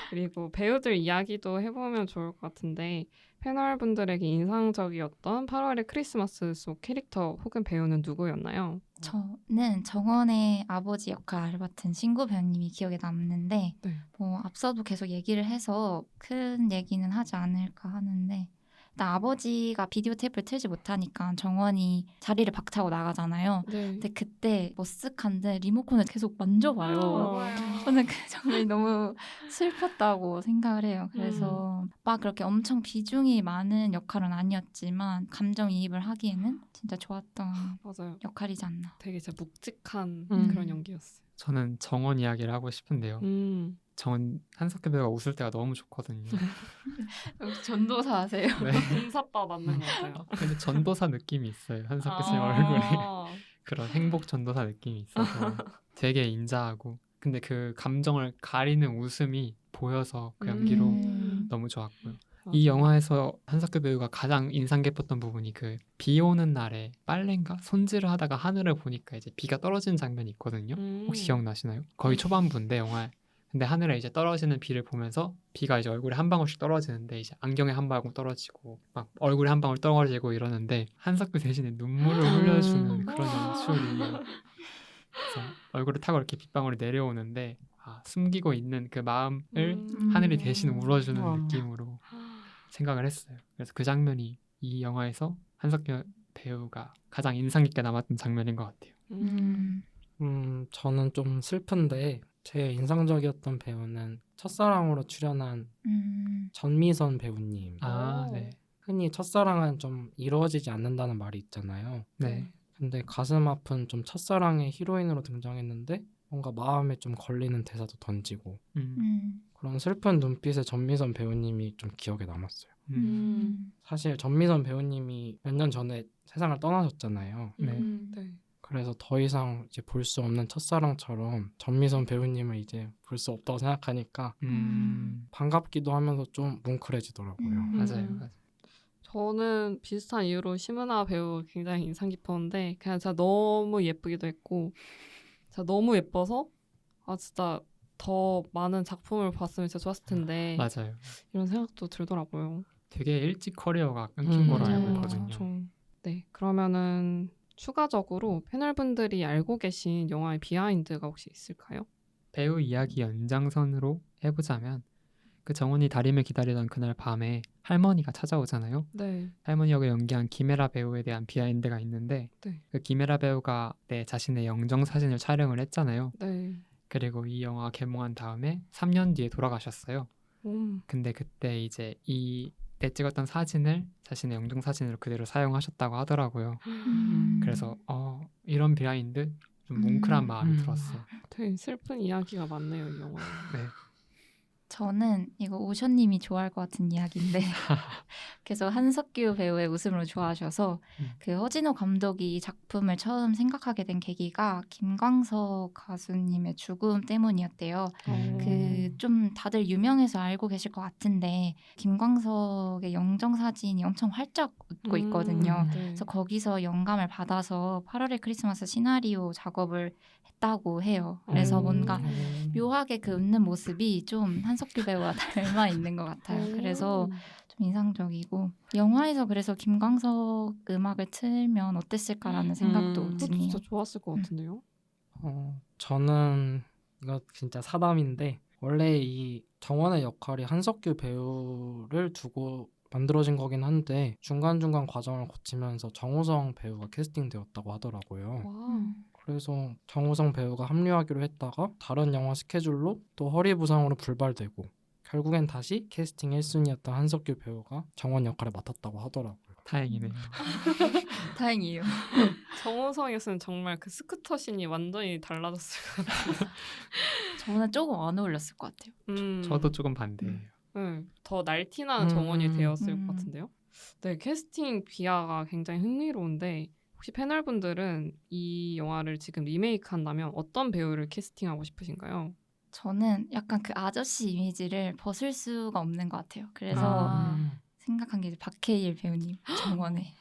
그리고 배우들 이야기도 해보면 좋을 것 같은데 패널분들에게 인상적이었던 8월의 크리스마스 속 캐릭터 혹은 배우는 누구였나요? 저는 정원의 아버지 역할을 맡은 신구 배우님이 기억에 남는데 네. 뭐 앞서도 계속 얘기를 해서 큰 얘기는 하지 않을까 하는데 일단 아버지가 비디오 테이프를 틀지 못하니까 정원이 자리를 박차고 나가잖아요. 네. 근데 그때 머쓱한데 리모컨을 계속 만져봐요. 저는 그 장면이 너무 슬펐다고 생각을 해요. 그래서 막 그렇게 엄청 비중이 많은 역할은 아니었지만 감정이입을 하기에는 진짜 좋았던 맞아요. 역할이지 않나. 되게 진짜 묵직한 음. 그런 연기였어요. 저는 정원 이야기를 하고 싶은데요. 정원 한석규 배우가 웃을 때가 너무 좋거든요. 역시 전도사 하세요. 네. 인사빠 맞는 것 같아요. 근데 전도사 느낌이 있어요. 한석규 씨 얼굴에 그런 행복 전도사 느낌이 있어서 되게 인자하고 근데 그 감정을 가리는 웃음이 보여서 그 연기로 너무 좋았고요. 이 영화에서 한석규 배우가 가장 인상 깊었던 부분이 그 비 오는 날에 빨래인가 손질을 하다가 하늘을 보니까 이제 비가 떨어지는 장면이 있거든요. 혹시 기억나시나요? 거의 초반부인데 영화에. 근데 하늘에 이제 떨어지는 비를 보면서 비가 이제 얼굴에 한 방울씩 떨어지는데 이제 안경에 한 방울 떨어지고 막 얼굴에 한 방울 떨어지고 이러는데 한석규 대신에 눈물을 흘려주는 그런 연출이 그래서 얼굴을 타고 이렇게 빗방울이 내려오는데 숨기고 있는 그 마음을 하늘이 대신 울어주는 느낌으로 생각을 했어요. 그래서 그 장면이 이 영화에서 한석규 배우가 가장 인상 깊게 남았던 장면인 것 같아요. 저는 좀 슬픈데 제 인상적이었던 배우는 첫사랑으로 출연한 전미선 배우님. 네. 흔히 첫사랑은 좀 이루어지지 않는다는 말이 있잖아요. 네. 근데 가슴 아픈 좀 첫사랑의 히로인으로 등장했는데 뭔가 마음에 좀 걸리는 대사도 던지고 그런 슬픈 눈빛의 전미선 배우님이 좀 기억에 남았어요. 사실 전미선 배우님이 몇 년 전에 세상을 떠나셨잖아요. 네. 네. 그래서 더 이상 이제 볼 수 없는 첫사랑처럼 전미선 배우님을 이제 볼 수 없다고 생각하니까 반갑기도 하면서 좀 뭉클해지더라고요. 맞아요. 맞아요. 저는 비슷한 이유로 심은하 배우 굉장히 인상 깊었는데 그냥 진짜 너무 예쁘기도 했고 진짜 너무 예뻐서 진짜 더 많은 작품을 봤으면 진짜 좋았을 텐데 맞아요. 이런 생각도 들더라고요. 되게 일찍 커리어가 끊긴 거로 알고 맞아요. 있거든요. 그쵸. 네, 그러면은 추가적으로 패널분들이 알고 계신 영화의 비하인드가 혹시 있을까요? 배우 이야기 연장선으로 해보자면 그 정훈이 다림을 기다리던 그날 밤에 할머니가 찾아오잖아요. 네. 할머니 역을 연기한 김혜라 배우에 대한 비하인드가 있는데 네. 그 김혜라 배우가 자신의 영정 사진을 촬영을 했잖아요. 네. 그리고 이 영화가 개봉한 다음에 3년 뒤에 돌아가셨어요. 음. 근데 그때 이제 이때 찍었던 사진을 자신의 영정 사진으로 그대로 사용하셨다고 하더라고요. 그래서 이런 비하인드 좀 뭉클한 마음이 들었어요. 되게 슬픈 이야기가 많네요, 이 영화. 네. 저는 이거 오션님이 좋아할 것 같은 이야기인데 계속 한석규 배우의 웃음을 좋아하셔서 그 허진호 감독이 이 작품을 처음 생각하게 된 계기가 김광석 가수님의 죽음 때문이었대요. 그 좀 다들 유명해서 알고 계실 것 같은데 김광석의 영정 사진이 엄청 활짝 웃고 있거든요. 네. 그래서 거기서 영감을 받아서 8월의 크리스마스 시나리오 작업을 했다고 해요. 그래서 뭔가 묘하게 그 웃는 모습이 좀 한석규 배우와 닮아 있는 것 같아요. 그래서 좀 인상적이고 영화에서 그래서 김광석 음악을 틀면 어땠을까라는 생각도 그것도 드네요. 진짜 좋았을 것 같은데요. 저는 이거 진짜 사담인데 원래 이 정원의 역할이 한석규 배우를 두고 만들어진 거긴 한데 중간중간 과정을 거치면서 정우성 배우가 캐스팅되었다고 하더라고요. 와. 그래서 정우성 배우가 합류하기로 했다가 다른 영화 스케줄로 또 허리 부상으로 불발되고 결국엔 다시 캐스팅 1순위였던 한석규 배우가 정원 역할을 맡았다고 하더라고요. 다행이네요. 다행이에요. 정우성이었으면 정말 그 스쿠터신이 완전히 달라졌을 것 같아요. 저는 조금 안 어울렸을 것 같아요. 저도 조금 반대예요. 더 날티나는 정원이 되었을 음. 것 같은데요. 네, 캐스팅 비하가 굉장히 흥미로운데 혹시 패널분들은 이 영화를 지금 리메이크한다면 어떤 배우를 캐스팅하고 싶으신가요? 저는 약간 그 아저씨 이미지를 벗을 수가 없는 것 같아요. 그래서 생각한 게 이제 박해일 배우님 정원에.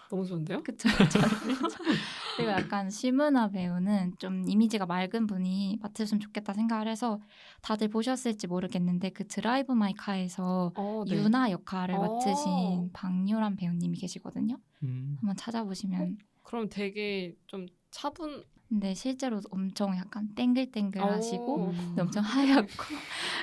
너무 좋은데요? 그쵸. 그리고 약간 심은하 배우는 좀 이미지가 맑은 분이 맡으시면 좋겠다 생각을 해서 다들 보셨을지 모르겠는데 그 드라이브 마이 카에서 네. 유나 역할을 맡으신 박유란 배우님이 계시거든요. 음. 한번 찾아보시면. 그럼 되게 좀 차분. 근데 실제로 엄청 약간 땡글땡글하시고 근데 엄청 하얗고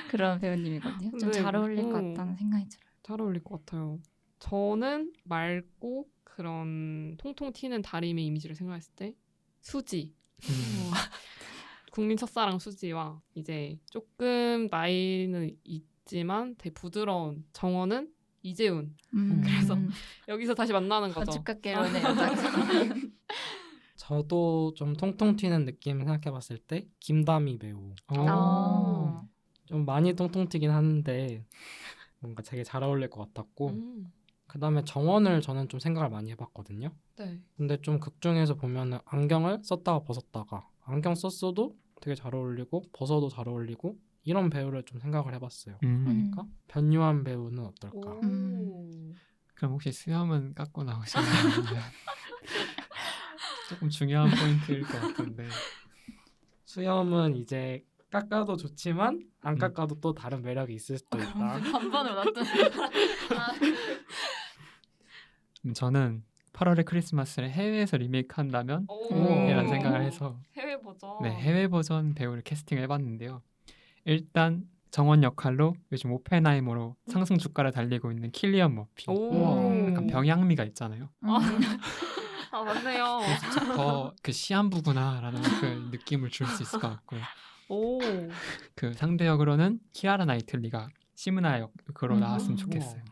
그런 배우님이거든요. 좀 네. 잘 어울릴 것 같다는 생각이 들어요. 잘 어울릴 것 같아요. 저는 맑고 그런 통통 튀는 다림의 이미지를 생각했을 때 수지. 국민 첫사랑 수지와 이제 조금 나이는 있지만 되게 부드러운 정원은 이재훈. 그래서 여기서 다시 만나는 거죠. 건축학개론의 여자가. 저도 좀 통통 튀는 느낌 생각해봤을 때 김다미 배우 아. 좀 많이 통통 튀긴 하는데 뭔가 되게 잘 어울릴 것 같았고 그 다음에 정원을 저는 좀 생각을 많이 해봤거든요. 네. 근데 좀 극 중에서 보면은 안경을 썼다가 벗었다가 안경 썼어도 되게 잘 어울리고 벗어도 잘 어울리고 이런 배우를 좀 생각을 해봤어요. 그러니까 변요한 배우는 어떨까? 그럼 혹시 수염은 깎고 나오시나요? 조금 중요한 포인트일 것 같은데. 수염은 이제 깎아도 좋지만 안 깎아도 또 다른 매력이 있을 수도 있다. 반반으로 놔둔. 저는 8월의 크리스마스를 해외에서 리메이크한다면 이런 생각을 해서 해외 버전. 네, 해외 버전 배우를 캐스팅을 해봤는데요. 일단 정원 역할로 요즘 오펜하이머로 상승 주가를 달리고 있는 킬리언 머피. 약간 병양미가 있잖아요. 아 맞네요. 더 그 시한부구나라는 그 느낌을 줄 수 있을 것 같고요. 오. 그 상대 역으로는 키아라 나이틀리가 시무나 역으로 나왔으면 좋겠어요.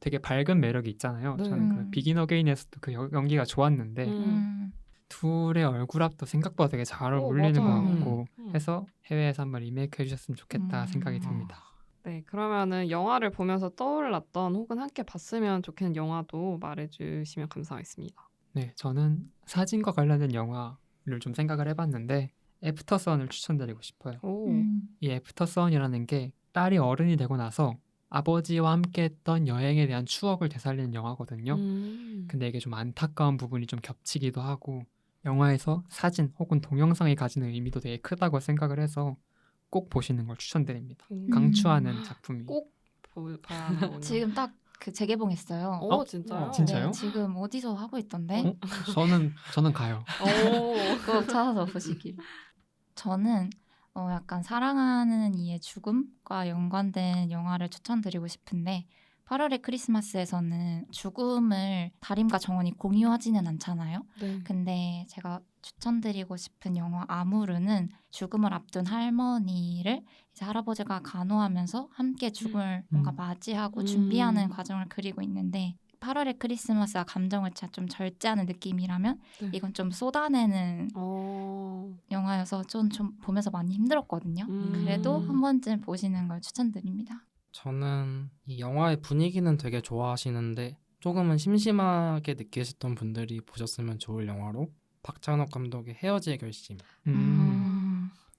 되게 밝은 매력이 있잖아요. 네. 저는 그 비긴 어게인에서도 그 연기가 좋았는데 음. 둘의 얼굴합도 생각보다 되게 잘 오, 어울리는 것 맞아요. 같고 음. 해서 해외에서 한번 리메이크 해주셨으면 좋겠다 음. 생각이 듭니다. 네, 그러면은 영화를 보면서 떠올랐던 혹은 함께 봤으면 좋겠는 영화도 말해주시면 감사하겠습니다. 네, 저는 사진과 관련된 영화를 좀 생각을 해봤는데 애프터 선을 추천드리고 싶어요. 오, 이 애프터 선이라는 게 딸이 어른이 되고 나서 아버지와 함께 했던 여행에 대한 추억을 되살리는 영화거든요. 근데 이게 좀 안타까운 부분이 좀 겹치기도 하고 영화에서 사진 혹은 동영상이 가지는 의미도 되게 크다고 생각을 해서 꼭 보시는 걸 추천드립니다. 강추하는 작품이에요. 꼭 봐야 하는군요. 지금 딱 그 재개봉했어요. 오, 진짜요? 진짜요? 네, 지금 어디서 하고 있던데? 저는 가요. 오, 꼭 찾아서 보시길. 저는 약간 사랑하는 이의 죽음과 연관된 영화를 추천드리고 싶은데 8월의 크리스마스에서는 죽음을 다림과 정원이 공유하지는 않잖아요. 네. 근데 제가 추천드리고 싶은 영화 아무르는 죽음을 앞둔 할머니를 이제 할아버지가 간호하면서 함께 죽음을 뭔가 맞이하고 준비하는 과정을 그리고 있는데 8월의 크리스마스가 감정을 진짜 좀 절제하는 느낌이라면 네. 이건 좀 쏟아내는 어, 영화여서 좀 보면서 많이 힘들었거든요. 그래도 한 번쯤 보시는 걸 추천드립니다. 저는 이 영화의 분위기는 되게 좋아하시는데 조금은 심심하게 느끼셨던 분들이 보셨으면 좋을 영화로 박찬욱 감독의 헤어질 결심.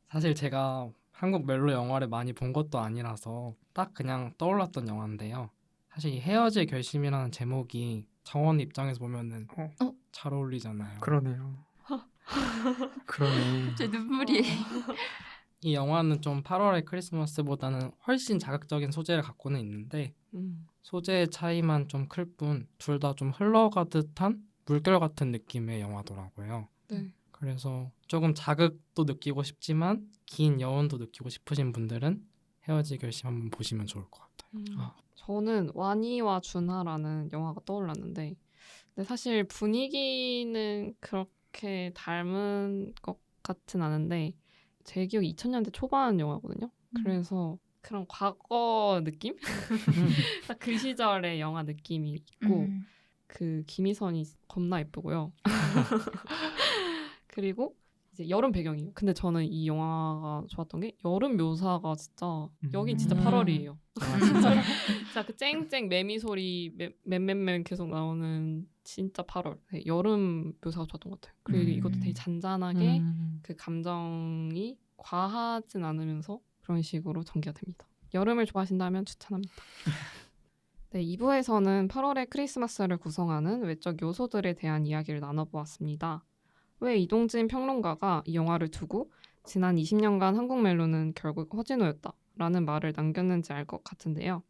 사실 제가 한국 멜로 영화를 많이 본 것도 아니라서 딱 그냥 떠올랐던 영화인데요. 사실 이 헤어질 결심이라는 제목이 정원 입장에서 보면은 잘 어울리잖아요. 그러네요. 그러네. 제 눈물이 이 영화는 좀 8월의 크리스마스보다는 훨씬 자극적인 소재를 갖고는 있는데 소재의 차이만 좀 클 뿐 둘 다 좀 흘러가듯한 물결 같은 느낌의 영화더라고요. 네. 그래서 조금 자극도 느끼고 싶지만 긴 여운도 느끼고 싶으신 분들은 헤어질 결심 한번 보시면 좋을 것 같아요. 저는 와니와 준하라는 영화가 떠올랐는데 근데 사실 분위기는 그렇게 닮은 것 같진 않은데 제 기억이 2000년대 초반 영화거든요. 그래서 그런 과거 느낌? 딱 그 시절의 영화 느낌이 있고 그 김희선이 겁나 예쁘고요. 그리고 이제 여름 배경이에요. 근데 저는 이 영화가 좋았던 게 여름 묘사가 진짜 여긴 진짜 8월이에요. 진짜 그 쨍쨍 매미 소리 맴 계속 나오는 진짜 8월. 네, 여름 묘사가 좋았던 것 같아요. 그리고 이것도 되게 잔잔하게 그 감정이 과하진 않으면서 그런 식으로 전개가 됩니다. 여름을 좋아하신다면 추천합니다. 네, 2부에서는 8월의 크리스마스를 구성하는 외적 요소들에 대한 이야기를 나눠보았습니다. 왜 이동진 평론가가 이 영화를 두고 지난 20년간 한국 멜로는 결국 허진호였다 라는 말을 남겼는지 알 것 같은데요.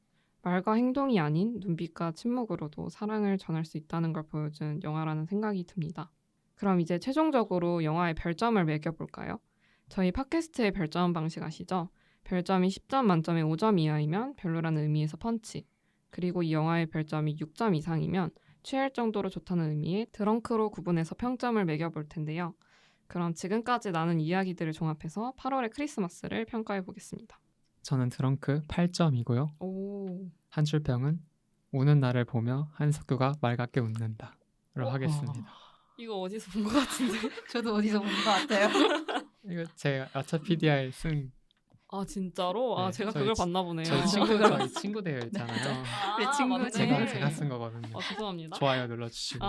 말과 행동이 아닌 눈빛과 침묵으로도 사랑을 전할 수 있다는 걸 보여준 영화라는 생각이 듭니다. 그럼 이제 최종적으로 영화에 별점을 매겨볼까요? 저희 팟캐스트의 별점 방식 아시죠? 별점이 10점 만점에 5점 이하이면 별로라는 의미에서 펀치, 그리고 이 영화의 별점이 6점 이상이면 취할 정도로 좋다는 의미의 드렁크로 구분해서 평점을 매겨볼 텐데요. 그럼 지금까지 나눈 이야기들을 종합해서 8월의 크리스마스를 평가해 보겠습니다. 저는 드렁크 8점이고요. 오, 한줄평은 우는 나를 보며 한석규가 맑게 웃는다로 하겠습니다. 이거 어디서 본 것 같은데? 저도 어디서 본 것 같아요. 이거 제가 아차피디아에 쓴 아 진짜로? 아 네, 제가 저희 그걸 봤나 보네요. 저희 친구 대회 있잖아요. 우리 친구 맞네. 제가 쓴 거거든요. 죄송합니다. 좋아요 눌러주시고.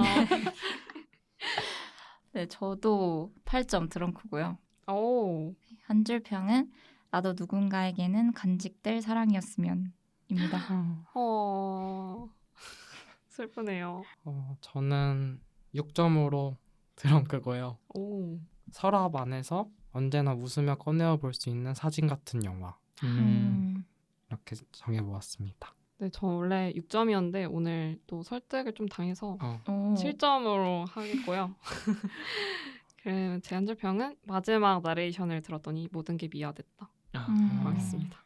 네, 저도 8점 드렁크고요. 오, 한 줄 평은 나도 누군가에게는 간직될 사랑이었으면입니다. 슬프네요. 저는 6점으로 드렁크고요. 오, 서랍 안에서 언제나 웃으며 꺼내어 볼 수 있는 사진 같은 영화 이렇게 정해보았습니다. 네, 저 원래 6점이었는데 오늘 또 설득을 좀 당해서 7점으로 하겠고요. 그러면 제 한 줄 평은 마지막 나레이션을 들었더니 모든 게 미화됐다. 하겠습니다.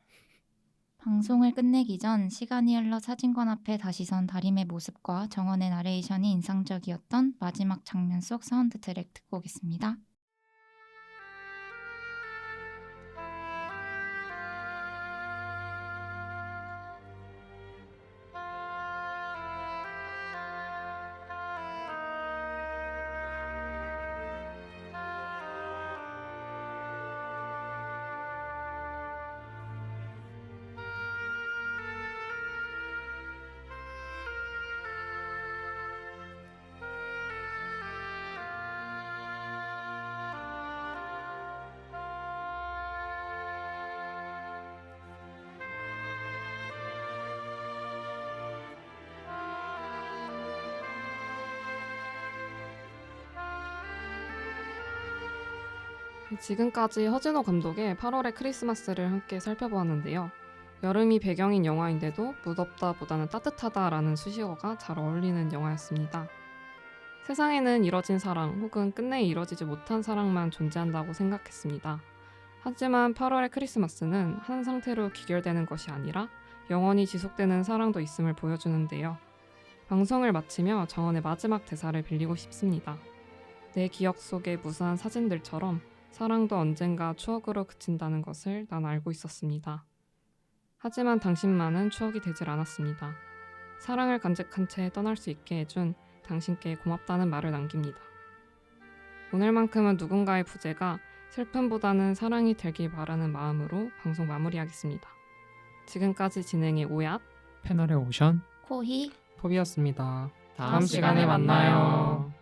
방송을 끝내기 전 시간이 흘러 사진관 앞에 다시 선 다림의 모습과 정원의 나레이션이 인상적이었던 마지막 장면 속 사운드 트랙 듣고 오겠습니다. 지금까지 허진호 감독의 8월의 크리스마스를 함께 살펴보았는데요. 여름이 배경인 영화인데도 무덥다 보다는 따뜻하다라는 수식어가 잘 어울리는 영화였습니다. 세상에는 이뤄진 사랑 혹은 끝내 이뤄지지 못한 사랑만 존재한다고 생각했습니다. 하지만 8월의 크리스마스는 한 상태로 귀결되는 것이 아니라 영원히 지속되는 사랑도 있음을 보여주는데요. 방송을 마치며 정원의 마지막 대사를 빌리고 싶습니다. 내 기억 속의 무수한 사진들처럼 사랑도 언젠가 추억으로 그친다는 것을 난 알고 있었습니다. 하지만 당신만은 추억이 되질 않았습니다. 사랑을 간직한 채 떠날 수 있게 해준 당신께 고맙다는 말을 남깁니다. 오늘만큼은 누군가의 부재가 슬픔보다는 사랑이 되길 바라는 마음으로 방송 마무리하겠습니다. 지금까지 진행의 오얏, 패널의 오션 코희 포비였습니다. 다음 시간에 만나요.